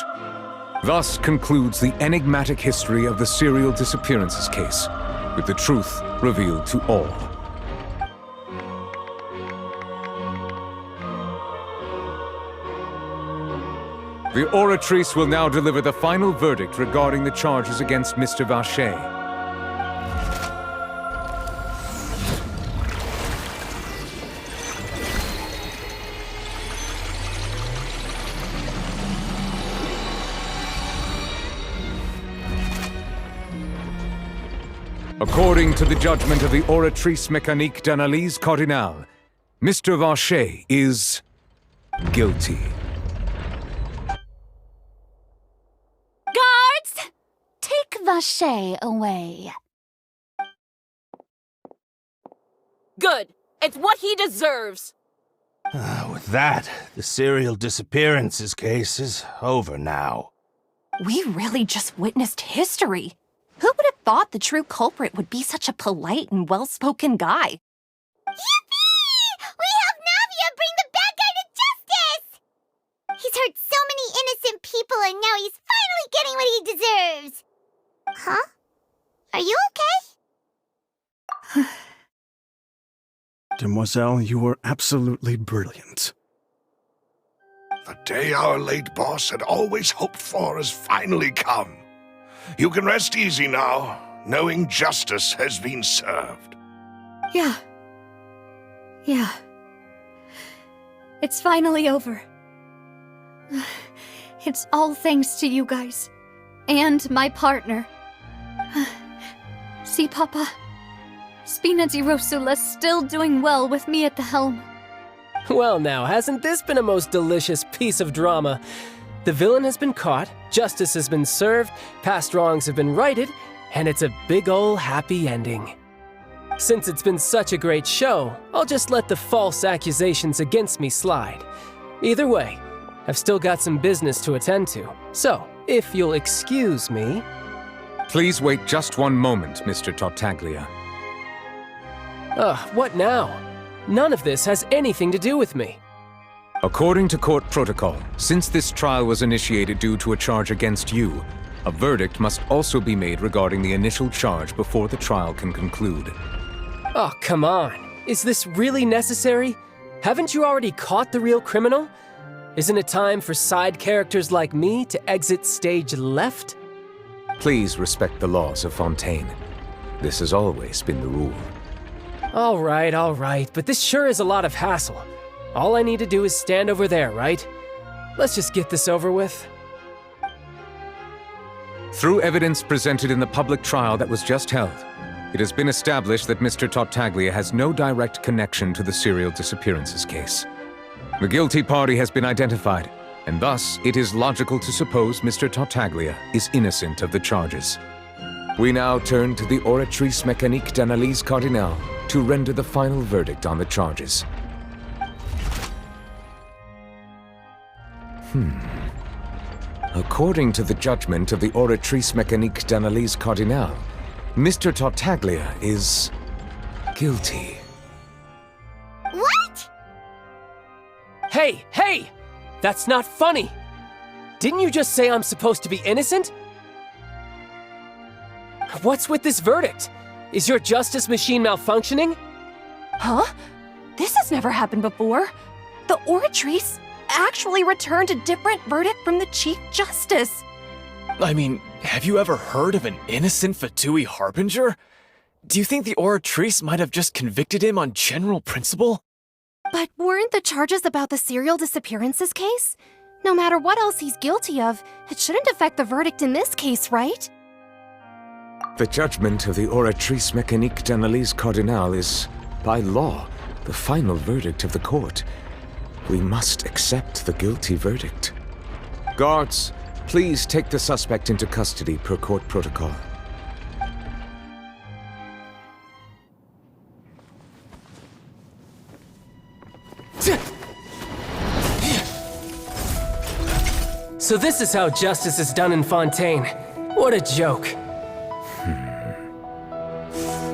Thus concludes the enigmatic history of the serial disappearances case, with the truth revealed to all. The oratrice will now deliver the final verdict regarding the charges against Mr. Vacher. According to the judgment of the Oratrice Mécanique d'Analyse Cardinale, Mr. Vacher is guilty. Guards! Take Vacher away. Good. It's what he deserves. With that, the serial disappearances case is over now. We really just witnessed history. Who would have thought the true culprit would be such a polite and well-spoken guy? Yippee! We helped Navia bring the bad guy to justice! He's hurt so many innocent people and now he's finally getting what he deserves. Huh? Are you okay? Demoiselle, you were absolutely brilliant. The day our late boss had always hoped for has finally come. You can rest easy now, knowing justice has been served. Yeah. It's finally over. It's all thanks to you guys. And my partner. See, Papa? Spina di Rosula's still doing well with me at the helm. Well now, hasn't this been a most delicious piece of drama? The villain has been caught, justice has been served, past wrongs have been righted, and it's a big ol' happy ending. Since it's been such a great show, I'll just let the false accusations against me slide. Either way, I've still got some business to attend to, so if you'll excuse me... Please wait just one moment, Mr. Tartaglia. What now? None of this has anything to do with me. According to court protocol, since this trial was initiated due to a charge against you, a verdict must also be made regarding the initial charge before the trial can conclude. Oh, come on. Is this really necessary? Haven't you already caught the real criminal? Isn't it time for side characters like me to exit stage left? Please respect the laws of Fontaine. This has always been the rule. All right, but this sure is a lot of hassle. All I need to do is stand over there, right? Let's just get this over with. Through evidence presented in the public trial that was just held, it has been established that Mr. Tartaglia has no direct connection to the serial disappearances case. The guilty party has been identified, and thus it is logical to suppose Mr. Tartaglia is innocent of the charges. We now turn to the Oratrice Mécanique d'Analyse Cardinale to render the final verdict on the charges. According to the judgment of the Oratrice Mécanique d'Analyse Cardinale, Mr. Tartaglia is guilty. What? Hey! That's not funny! Didn't you just say I'm supposed to be innocent? What's with this verdict? Is your justice machine malfunctioning? Huh? This has never happened before. The Oratrice actually returned a different verdict from the Chief Justice. I mean, have you ever heard of an innocent Fatui Harbinger? Do you think the Oratrice might have just convicted him on general principle? But weren't the charges about the serial disappearances case? No matter what else he's guilty of, it shouldn't affect the verdict in this case, right? The judgment of the Oratrice Mécanique d'Analyse Cardinale is, by law, the final verdict of the court. We must accept the guilty verdict. Guards, please take the suspect into custody per court protocol. So this is how justice is done in Fontaine. What a joke.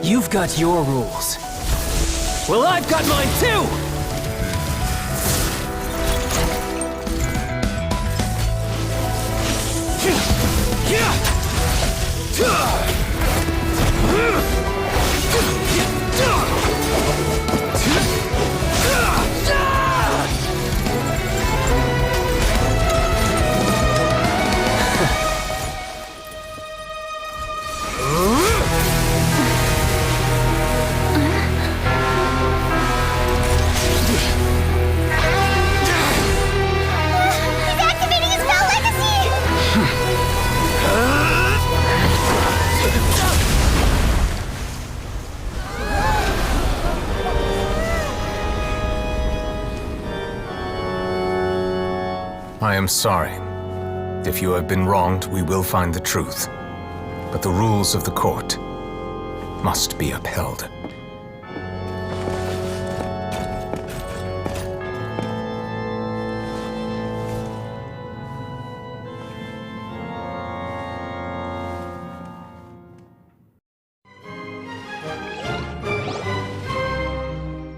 You've got your rules. Well, I've got mine too! I am sorry. If you have been wronged, we will find the truth. But the rules of the court must be upheld.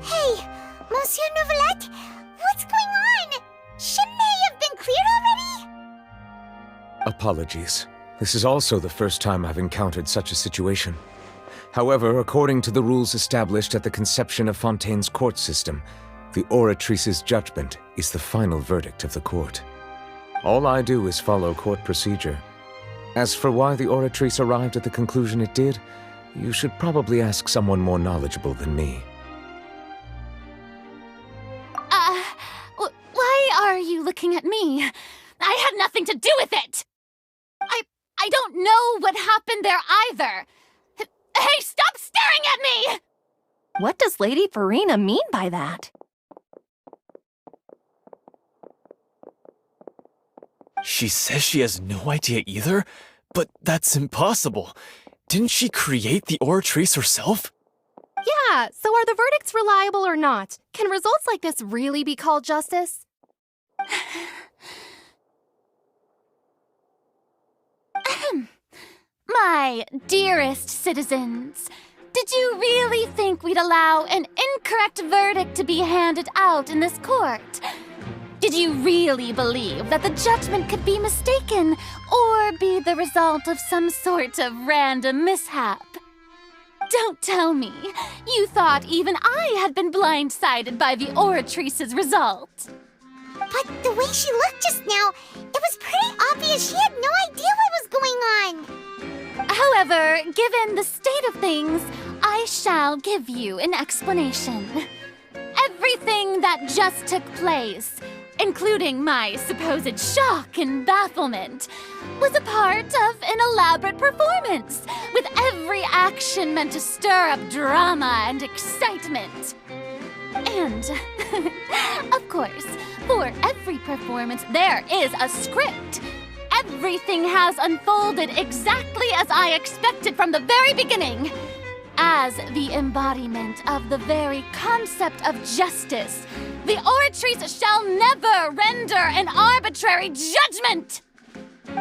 Hey, Monsieur Neuvillette, what's going on? Shouldn't they have been cleared already? Apologies. This is also the first time I've encountered such a situation. However, according to the rules established at the conception of Fontaine's court system, the Oratrice's judgment is the final verdict of the court. All I do is follow court procedure. As for why the Oratrice arrived at the conclusion it did, you should probably ask someone more knowledgeable than me. Why are you looking at me? I had nothing to do with it! I don't know what happened there either! Hey, stop staring at me! What does Lady Furina mean by that? She says she has no idea either, but that's impossible. Didn't she create the Oratrice herself? Yeah, so are the verdicts reliable or not? Can results like this really be called justice? My dearest citizens, did you really think we'd allow an incorrect verdict to be handed out in this court? Did you really believe that the judgment could be mistaken or be the result of some sort of random mishap? Don't tell me. You thought even I had been blindsided by the Oratrice's result. But the way she looked just now, it was pretty obvious she had no idea what was going on. However, given the state of things, I shall give you an explanation. Everything that just took place, including my supposed shock and bafflement, was a part of an elaborate performance, with every action meant to stir up drama and excitement. And, of course, for every performance there is a script. Everything has unfolded exactly as I expected from the very beginning. As the embodiment of the very concept of justice, the Oratrice shall never render an arbitrary judgment!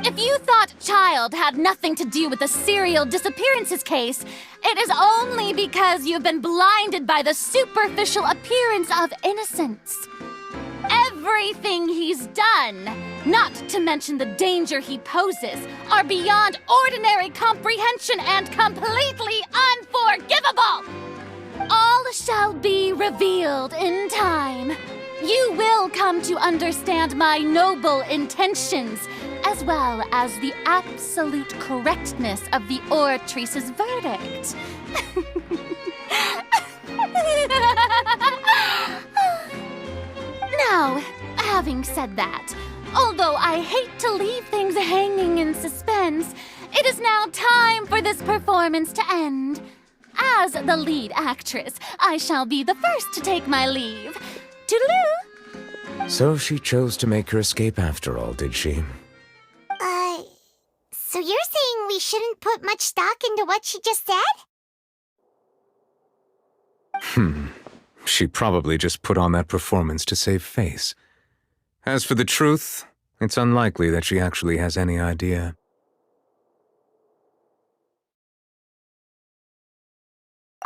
If you thought Child had nothing to do with the serial disappearances case, it is only because you've been blinded by the superficial appearance of innocence. Everything he's done, not to mention the danger he poses, are beyond ordinary comprehension and completely unforgivable! All shall be revealed in time. You will come to understand my noble intentions, as well as the absolute correctness of the Oratrice's verdict. Now, having said that, although I hate to leave things hanging in suspense, it is now time for this performance to end. As the lead actress, I shall be the first to take my leave. Toodaloo! So she chose to make her escape after all, did she? So you're saying we shouldn't put much stock into what she just said? She probably just put on that performance to save face. As for the truth, it's unlikely that she actually has any idea.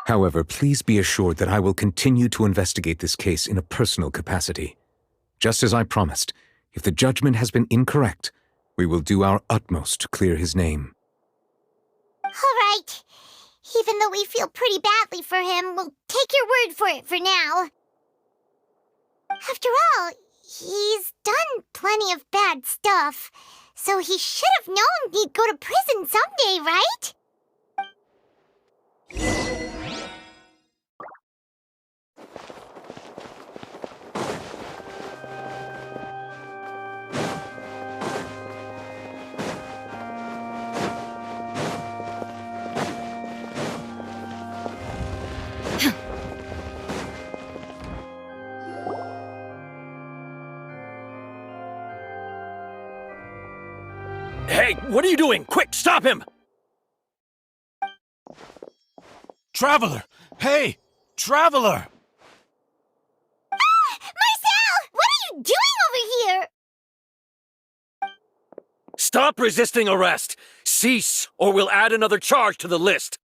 However, please be assured that I will continue to investigate this case in a personal capacity. Just as I promised, if the judgment has been incorrect, we will do our utmost to clear his name. All right. Even though we feel pretty badly for him, we'll take your word for it for now. After all, he's done plenty of bad stuff, so he should have known he'd go to prison someday, right? Hey, what are you doing? Quick, stop him! Traveler! Hey! Traveler! Marcel! What are you doing over here? Stop resisting arrest! Cease, or we'll add another charge to the list!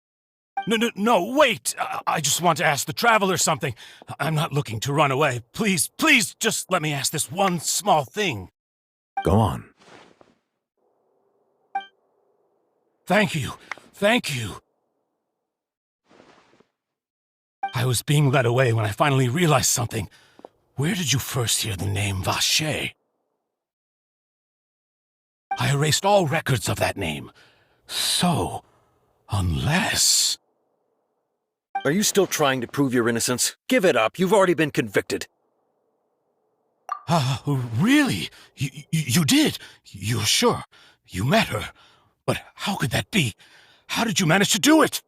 No, wait! I just want to ask the Traveler something. I'm not looking to run away. Please, just let me ask this one small thing. Go on. Thank you. I was being led away when I finally realized something. Where did you first hear the name Vache? I erased all records of that name. So, unless... Are you still trying to prove your innocence? Give it up. You've already been convicted. Really? You did? You're sure? You met her? But how could that be? How did you manage to do it?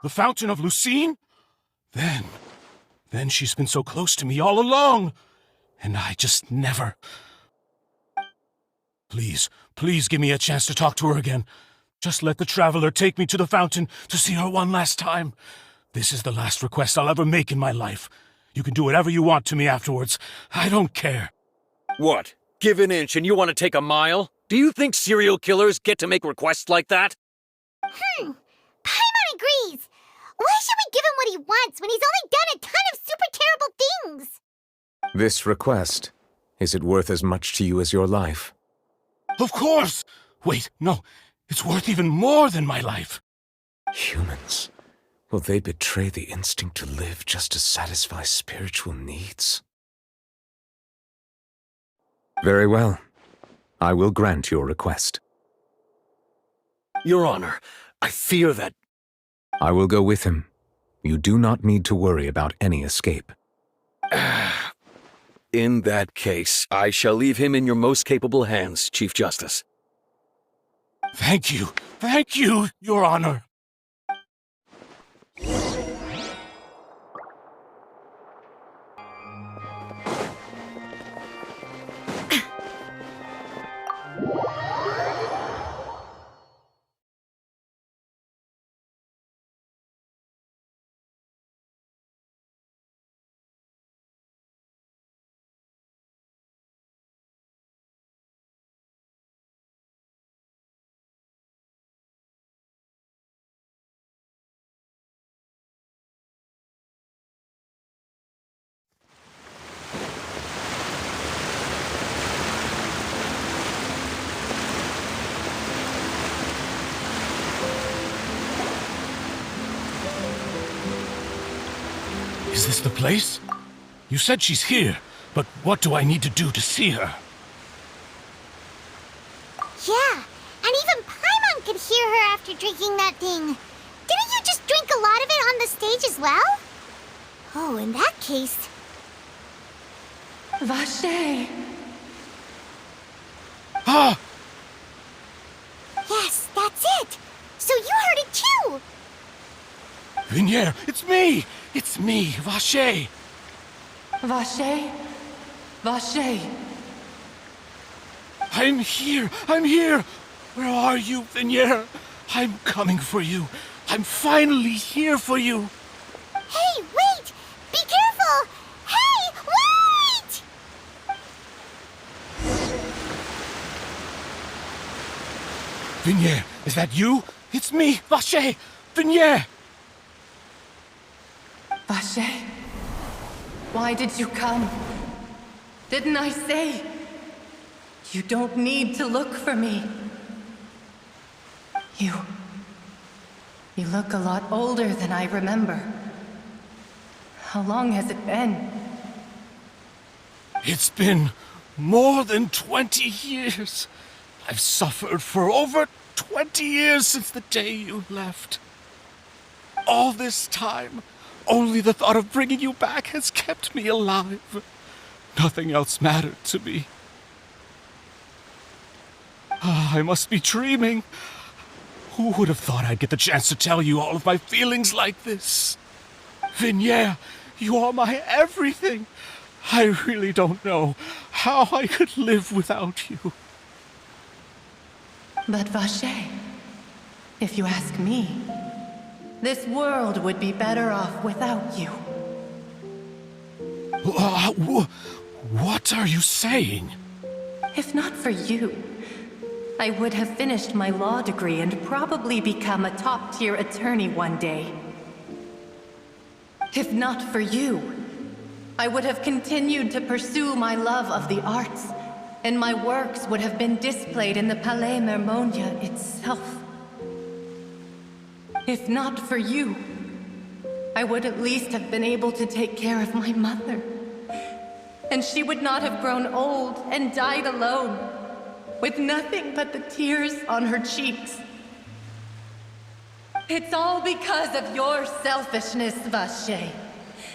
The Fountain of Lucine? Then she's been so close to me all along. And I just never... Please give me a chance to talk to her again. Just let the Traveler take me to the fountain to see her one last time. This is the last request I'll ever make in my life. You can do whatever you want to me afterwards. I don't care. What? Give an inch and you want to take a mile? Do you think serial killers get to make requests like that? Paimon agrees. Why should we give him what he wants when he's only done a ton of super terrible things? This request, is it worth as much to you as your life? Of course! Wait, no. It's worth even more than my life. Humans. Will they betray the instinct to live just to satisfy spiritual needs? Very well. I will grant your request. Your Honor, I fear that... I will go with him. You do not need to worry about any escape. In that case, I shall leave him in your most capable hands, Chief Justice. Thank you, Your Honor. Is this the place? You said she's here, but what do I need to do to see her? Yeah, and even Paimon could hear her after drinking that thing. Didn't you just drink a lot of it on the stage as well? Oh, in that case... Vache! Ah! Yes, that's it! So you heard it too! Vignier, it's me! It's me, Vache! Vache? Vache! I'm here! Where are you, Vignier? I'm coming for you. I'm finally here for you. Hey, wait! Be careful! Hey, wait! Vignier, is that you? It's me, Vache! Vignier! Vache? Why did you come? Didn't I say? You don't need to look for me. You look a lot older than I remember. How long has it been? It's been more than 20 years. I've suffered for over 20 years since the day you left. All this time, only the thought of bringing you back has kept me alive. Nothing else mattered to me. I must be dreaming. Who would have thought I'd get the chance to tell you all of my feelings like this? Vignier, you are my everything. I really don't know how I could live without you. But Vache, if you ask me, this world would be better off without you. What are you saying? If not for you, I would have finished my law degree and probably become a top-tier attorney one day. If not for you, I would have continued to pursue my love of the arts, and my works would have been displayed in the Palais Mermonia itself. If not for you, I would at least have been able to take care of my mother. And she would not have grown old and died alone, with nothing but the tears on her cheeks. It's all because of your selfishness, Vache.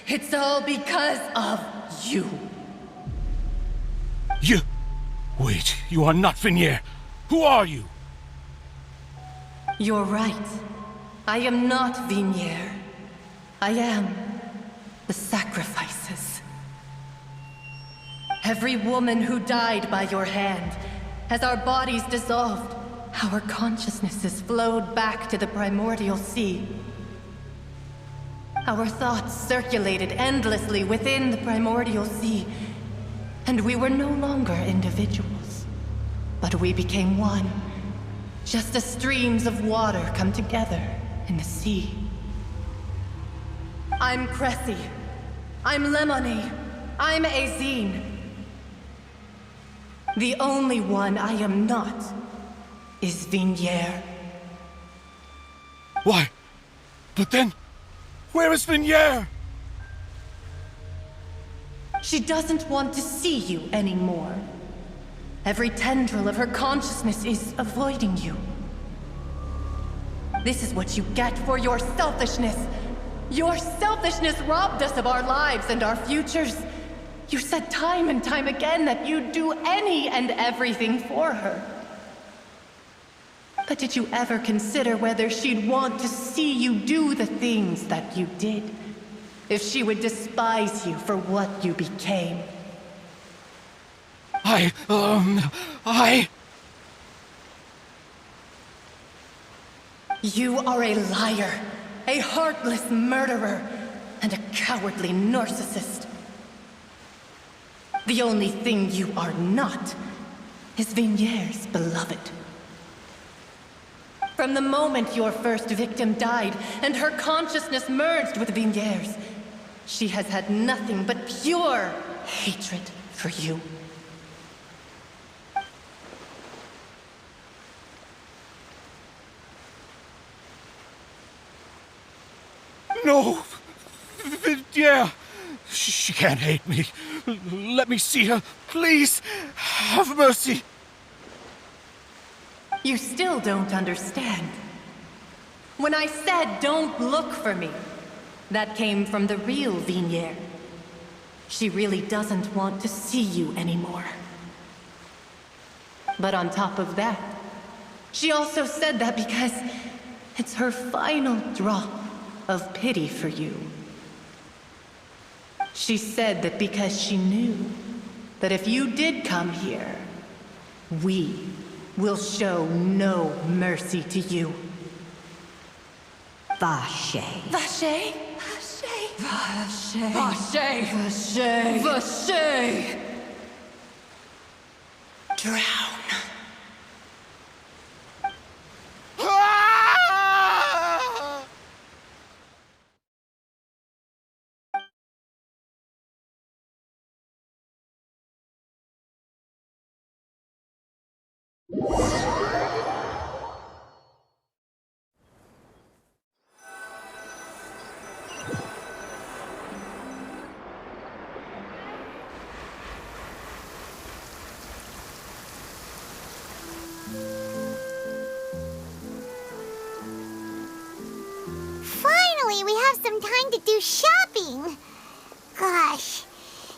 It's all because of you. You... Wait, you are not Vignier. Who are you? You're right. I am not Vignier. I am the sacrifices. Every woman who died by your hand, as our bodies dissolved, our consciousnesses flowed back to the primordial sea. Our thoughts circulated endlessly within the primordial sea, and we were no longer individuals, but we became one, just as streams of water come together in the sea. I'm Cressy. I'm Lemony. I'm Azine. The only one I am not is Vignier. Why? But then, Where is Vignier? She doesn't want to see you anymore. Every tendril of her consciousness is avoiding you. This is what you get for your selfishness. Your selfishness robbed us of our lives and our futures. You said time and time again that you'd do any and everything for her. But did you ever consider whether she'd want to see you do the things that you did? If she would despise you for what you became? You are a liar, a heartless murderer, and a cowardly narcissist. The only thing you are not is Vignier's beloved. From the moment your first victim died and her consciousness merged with Vignier's, she has had nothing but pure hatred for you. No! Vignier! She can't hate me. Let me see her. Please, have mercy. You still don't understand. When I said don't look for me, that came from the real Vignier. She really doesn't want to see you anymore. But on top of that, she also said that because it's her final drop of pity for you. She said that because she knew that if you did come here, we will show no mercy to you. Vache. Vache? Vache? Vache. Vache. Vache. Vache. Drown. Finally, we have some time to do shopping. Gosh,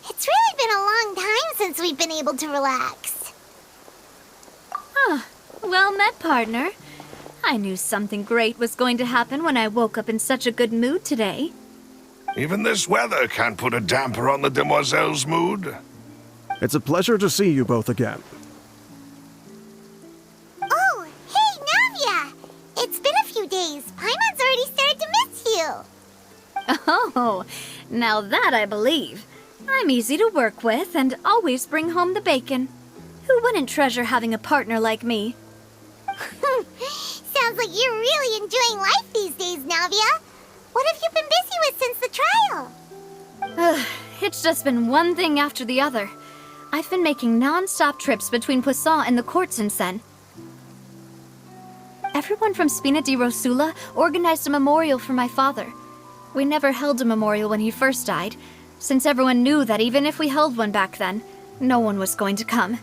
it's really been a long time since we've been able to relax. Huh. Well met, partner. I knew something great was going to happen when I woke up in such a good mood today. Even this weather can't put a damper on the demoiselle's mood. It's a pleasure to see you both again. Oh, hey, Navia! It's been a few days. Paimon's already started to miss you. Oh, now that I believe. I'm easy to work with and always bring home the bacon. Who wouldn't treasure having a partner like me? Sounds like you're really enjoying life these days, Navia. What have you been busy with since the trial? It's just been one thing after the other. I've been making non-stop trips between Poisson and the courts in Sen. Everyone from Spina di Rosula organized a memorial for my father. We never held a memorial when he first died, since everyone knew that even if we held one back then, no one was going to come.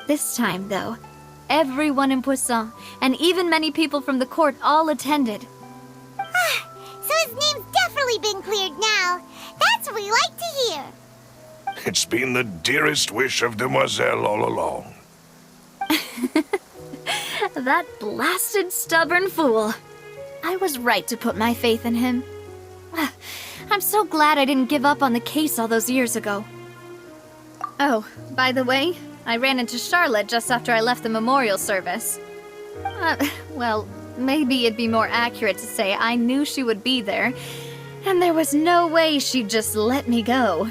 This time, though, everyone in Poisson, and even many people from the court, all attended. So his name's definitely been cleared now. That's what we like to hear. It's been the dearest wish of Demoiselle all along. That blasted stubborn fool. I was right to put my faith in him. I'm so glad I didn't give up on the case all those years ago. Oh, by the way, I ran into Charlotte just after I left the memorial service. Well, maybe it'd be more accurate to say I knew she would be there, and there was no way she'd just let me go.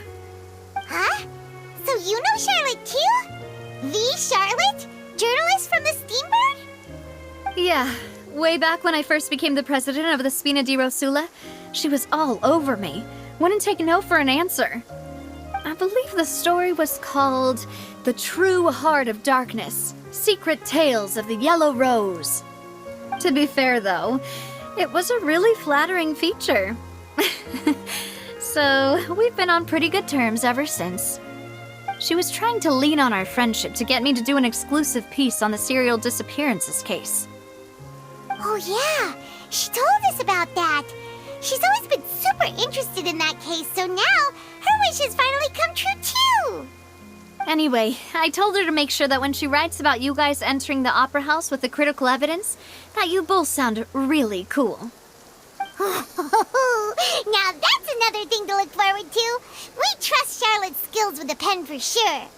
Huh? So you know Charlotte too? The Charlotte? Journalist from the Steambird? Yeah, way back when I first became the president of the Spina di Rosula, she was all over me. Wouldn't take no for an answer. I believe the story was called The True Heart of Darkness, Secret Tales of the Yellow Rose. To be fair, though, it was a really flattering feature. So, we've been on pretty good terms ever since. She was trying to lean on our friendship to get me to do an exclusive piece on the serial disappearances case. Oh yeah, she told us about that. She's always been super interested in that case, so now her wish has finally come true too. Anyway, I told her to make sure that when she writes about you guys entering the opera house with the critical evidence, that you both sound really cool. Now that's another thing to look forward to. We trust Charlotte's skills with a pen for sure.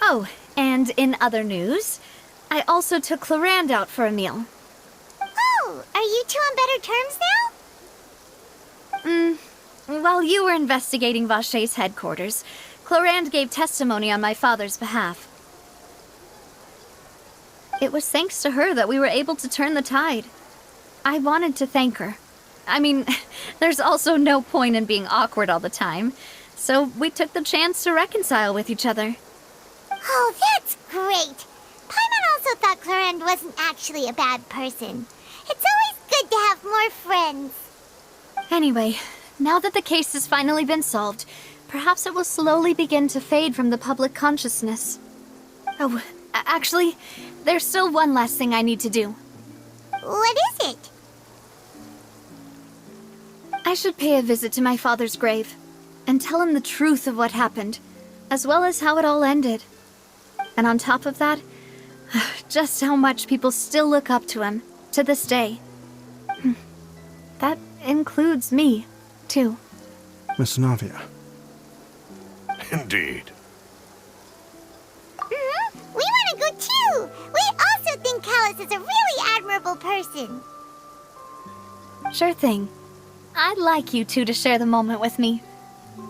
Oh, and in other news, I also took Clarand out for a meal. Oh, are you two on better terms now? While you were investigating Vaché's headquarters, Clarand gave testimony on my father's behalf. It was thanks to her that we were able to turn the tide. I wanted to thank her. I mean, there's also no point in being awkward all the time, so we took the chance to reconcile with each other. Oh, that's great! Paimon also thought Clarand wasn't actually a bad person. It's always good to have more friends. Anyway, now that the case has finally been solved, perhaps it will slowly begin to fade from the public consciousness. Oh, actually, there's still one last thing I need to do. What is it? I should pay a visit to my father's grave and tell him the truth of what happened, as well as how it all ended. And on top of that, just how much people still look up to him to this day. That includes me, too. Miss Navia. Indeed. We want to go too! We also think Callus is a really admirable person. Sure thing. I'd like you two to share the moment with me.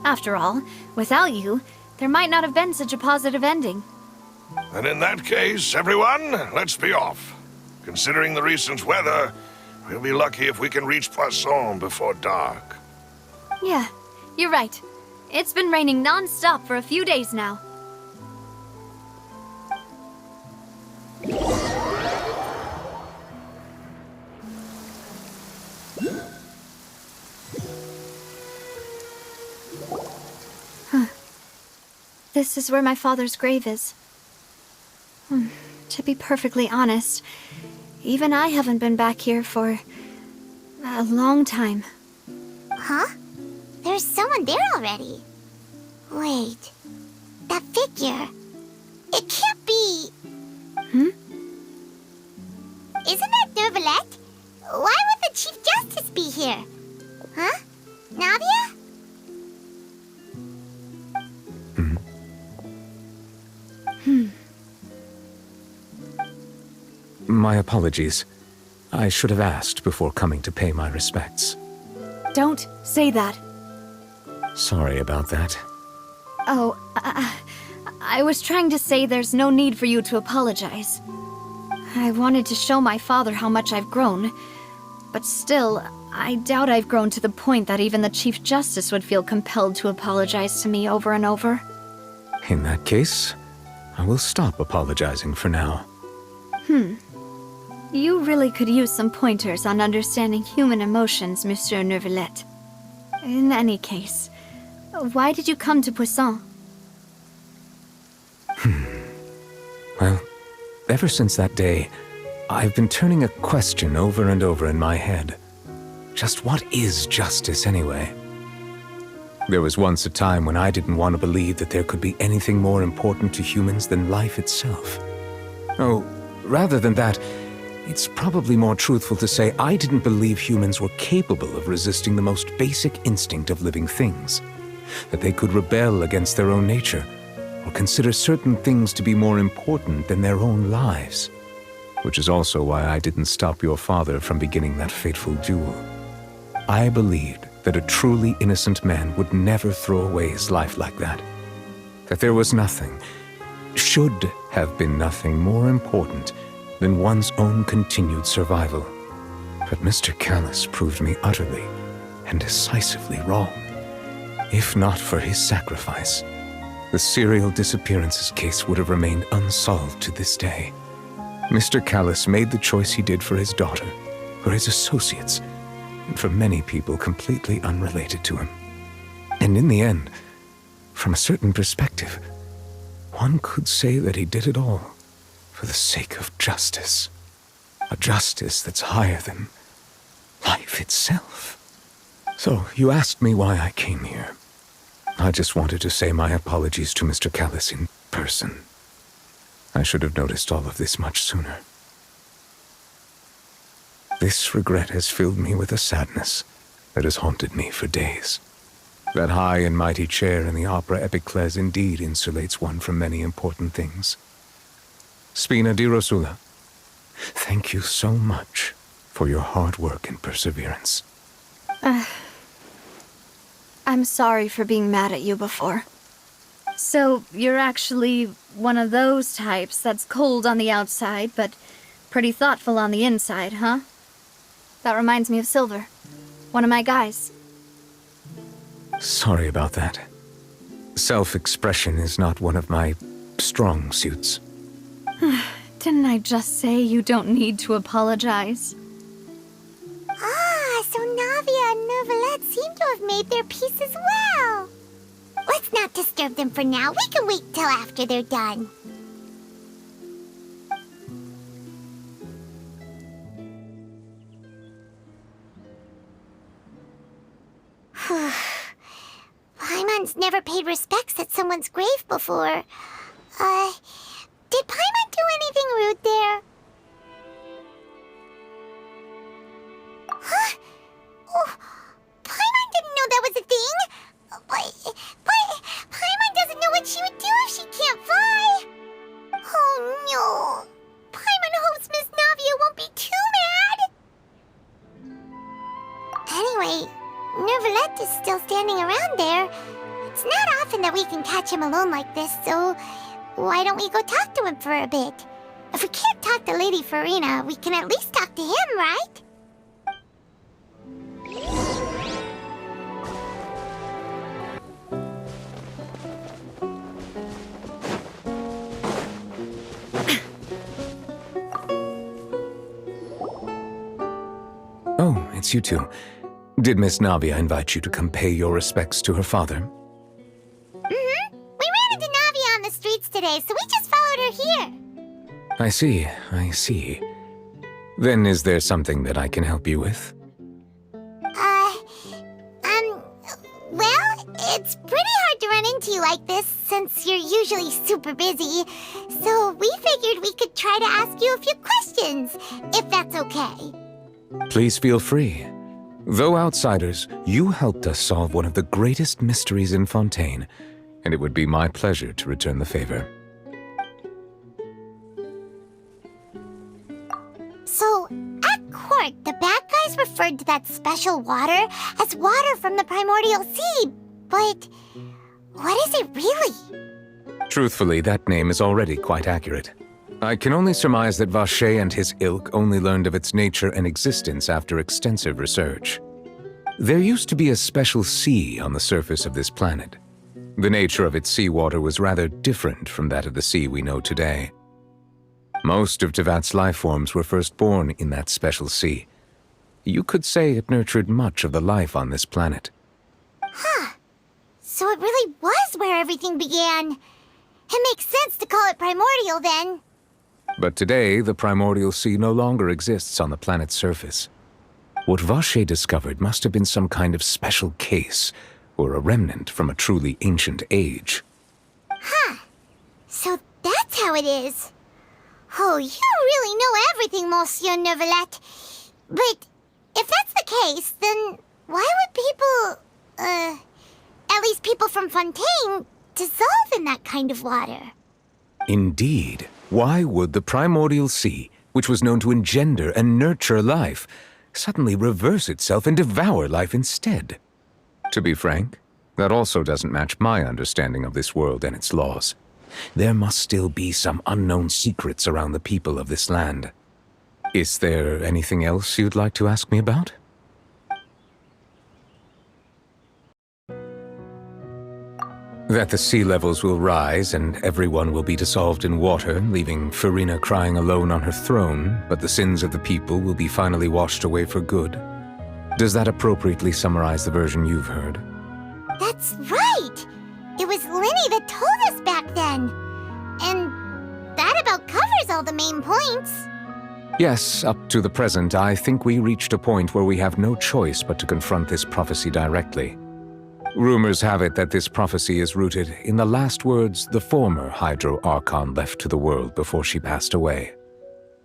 After all, without you, there might not have been such a positive ending. And in that case, everyone, let's be off. Considering the recent weather, we'll be lucky if we can reach Poisson before dark. Yeah, you're right. It's been raining non-stop for a few days now. This is where my father's grave is. To be perfectly honest, even I haven't been back here for a long time. Huh? There's someone there already. Wait, that figure. It can't be... Isn't that neuvillette? Why would the Chief Justice be here? Huh? Navia? My apologies. I should have asked before coming to pay my respects. Don't say that. Sorry about that. Oh, I was trying to say there's no need for you to apologize. I wanted to show my father how much I've grown, but still, I doubt I've grown to the point that even the Chief Justice would feel compelled to apologize to me over and over. In that case, I will stop apologizing for now. You really could use some pointers on understanding human emotions, Monsieur Neuvillette. In any case, why did you come to Poisson? Well, ever since that day, I've been turning a question over and over in my head. Just what is justice anyway? There was once a time when I didn't want to believe that there could be anything more important to humans than life itself. Oh, rather than that, it's probably more truthful to say I didn't believe humans were capable of resisting the most basic instinct of living things. That they could rebel against their own nature, or consider certain things to be more important than their own lives. Which is also why I didn't stop your father from beginning that fateful duel. I believed that a truly innocent man would never throw away his life like that. That there was nothing, should have been nothing more important than one's own continued survival. But Mr. Callus proved me utterly and decisively wrong. If not for his sacrifice, the serial disappearances case would have remained unsolved to this day. Mr. Callus made the choice he did for his daughter, for his associates, and for many people completely unrelated to him. And in the end, from a certain perspective, one could say that he did it all for the sake of justice. A justice that's higher than life itself. So, you asked me why I came here. I just wanted to say my apologies to Mr. Callis in person. I should have noticed all of this much sooner. This regret has filled me with a sadness that has haunted me for days. That high and mighty chair in the opera Epicles indeed insulates one from many important things. Spina di Rosula, thank you so much for your hard work and perseverance. I'm sorry for being mad at you before. So, you're actually one of those types that's cold on the outside, but pretty thoughtful on the inside, huh? That reminds me of Silver, one of my guys. Sorry about that. Self-expression is not one of my strong suits. Didn't I just say you don't need to apologize? Ah, so Navia and Neuvillette seem to have made their peace as well. Let's not disturb them for now. We can wait till after they're done. Paimon's never paid respects at someone's grave before. Did Paimon do anything rude there? Huh? Oh, Paimon didn't know that was a thing. But Paimon doesn't know what she would do if she can't fly. Oh no. Paimon hopes Miss Navia won't be too mad. Anyway, Neuvillette is still standing around there. It's not often that we can catch him alone like this, so why don't we go talk to him for a bit? If we can't talk to Lady Furina, we can at least talk to him, right? Oh, it's you two. Did Miss Navia invite you to come pay your respects to her father? Mm-hmm. We ran into Navia on the streets today, so we just followed her here. I see, I see. Then is there something that I can help you with? Well, it's pretty hard to run into you like this, since you're usually super busy. So we figured we could try to ask you a few questions, if that's okay. Please feel free. Though outsiders, you helped us solve one of the greatest mysteries in Fontaine, and it would be my pleasure to return the favor. So, at court, the bad guys referred to that special water as water from the primordial sea, but what is it really? Truthfully, that name is already quite accurate. I can only surmise that Vacher and his ilk only learned of its nature and existence after extensive research. There used to be a special sea on the surface of this planet. The nature of its seawater was rather different from that of the sea we know today. Most of Tevat's life forms were first born in that special sea. You could say it nurtured much of the life on this planet. Huh. So it really was where everything began. It makes sense to call it primordial then. But today, the primordial sea no longer exists on the planet's surface. What Vacher discovered must have been some kind of special case, or a remnant from a truly ancient age. Huh. So that's how it is. Oh, you really know everything, Monsieur Neuvillette. But if that's the case, then why would people, at least people from Fontaine, dissolve in that kind of water? Indeed. Why would the primordial sea, which was known to engender and nurture life, suddenly reverse itself and devour life instead? To be frank, that also doesn't match my understanding of this world and its laws. There must still be some unknown secrets around the people of this land. Is there anything else you'd like to ask me about? That the sea levels will rise and everyone will be dissolved in water, leaving Furina crying alone on her throne, but the sins of the people will be finally washed away for good. Does that appropriately summarize the version you've heard? That's right! It was Linny that told us back then. And that about covers all the main points. Yes, up to the present, I think we reached a point where we have no choice but to confront this prophecy directly. Rumors have it that this prophecy is rooted in the last words the former Hydro Archon left to the world before she passed away.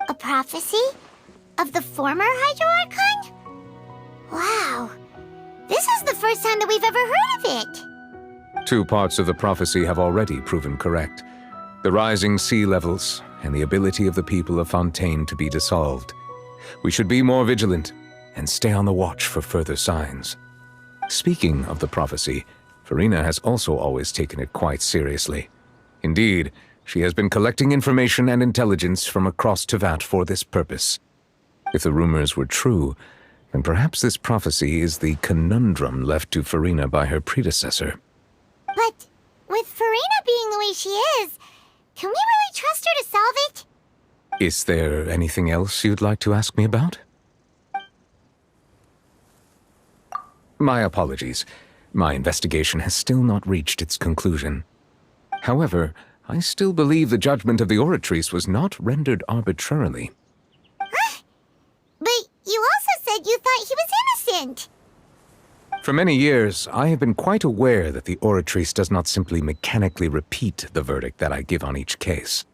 A prophecy? Of the former Hydro Archon? Wow. This is the first time that we've ever heard of it. 2 parts of the prophecy have already proven correct. The rising sea levels and the ability of the people of Fontaine to be dissolved. We should be more vigilant and stay on the watch for further signs. Speaking of the prophecy, Furina has also always taken it quite seriously. Indeed, she has been collecting information and intelligence from across Tevat for this purpose. If the rumors were true, then perhaps this prophecy is the conundrum left to Furina by her predecessor. But with Furina being the way she is, can we really trust her to solve it? Is there anything else you'd like to ask me about? My apologies. My investigation has still not reached its conclusion. However, I still believe the judgment of the Oratrice was not rendered arbitrarily. But you also said you thought he was innocent. For many years, I have been quite aware that the Oratrice does not simply mechanically repeat the verdict that I give on each case.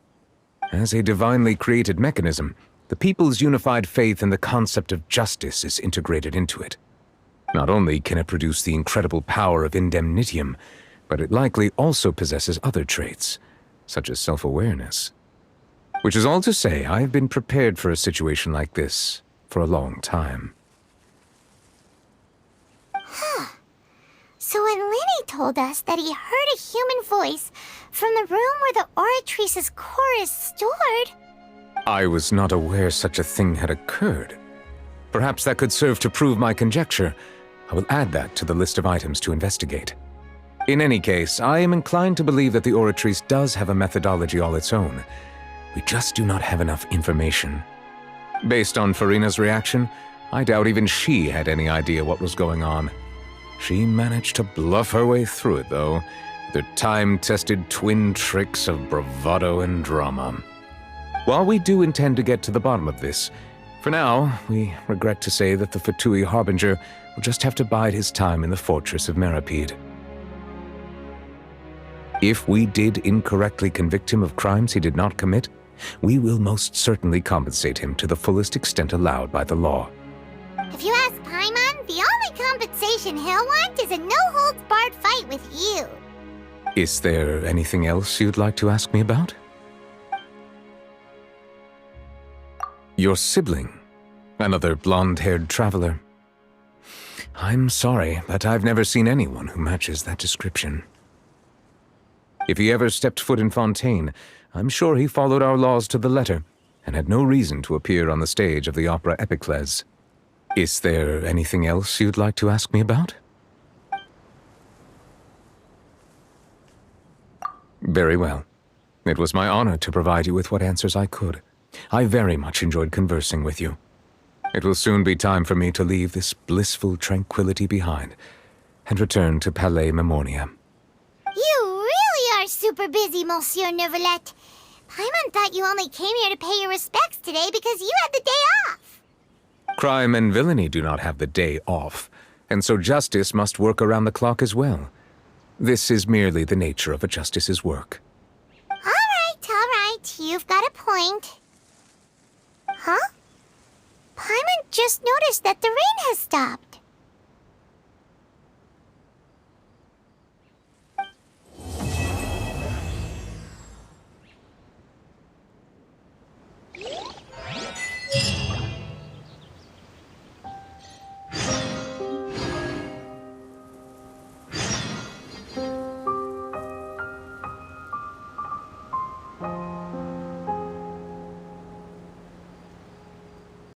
As a divinely created mechanism, the people's unified faith in the concept of justice is integrated into it. Not only can it produce the incredible power of indemnitium, but it likely also possesses other traits, such as self-awareness. Which is all to say, I have been prepared for a situation like this for a long time. So when Linny told us that he heard a human voice from the room where the Oratrice's core is stored... I was not aware such a thing had occurred. Perhaps that could serve to prove my conjecture. I will add that to the list of items to investigate. In any case, I am inclined to believe that the Oratrice does have a methodology all its own. We just do not have enough information. Based on Furina's reaction, I doubt even she had any idea what was going on. She managed to bluff her way through it, though, with her time-tested twin tricks of bravado and drama. While we do intend to get to the bottom of this, for now, we regret to say that the Fatui Harbinger will just have to bide his time in the fortress of Meripede. If we did incorrectly convict him of crimes he did not commit, we will most certainly compensate him to the fullest extent allowed by the law. If you ask Paimon, the only compensation he'll want is a no-holds-barred fight with you. Is there anything else you'd like to ask me about? Your sibling, another blonde-haired traveler. I'm sorry, but I've never seen anyone who matches that description. If he ever stepped foot in Fontaine, I'm sure he followed our laws to the letter, and had no reason to appear on the stage of the opera Epicles. Is there anything else you'd like to ask me about? Very well. It was my honor to provide you with what answers I could. I very much enjoyed conversing with you. It will soon be time for me to leave this blissful tranquility behind and return to Palais Memoria. You really are super busy, Monsieur Neuvillette. Paimon thought you only came here to pay your respects today because you had the day off. Crime and villainy do not have the day off, and so justice must work around the clock as well. This is merely the nature of a justice's work. All right. You've got a point. Huh? Paimon just noticed that the rain has stopped.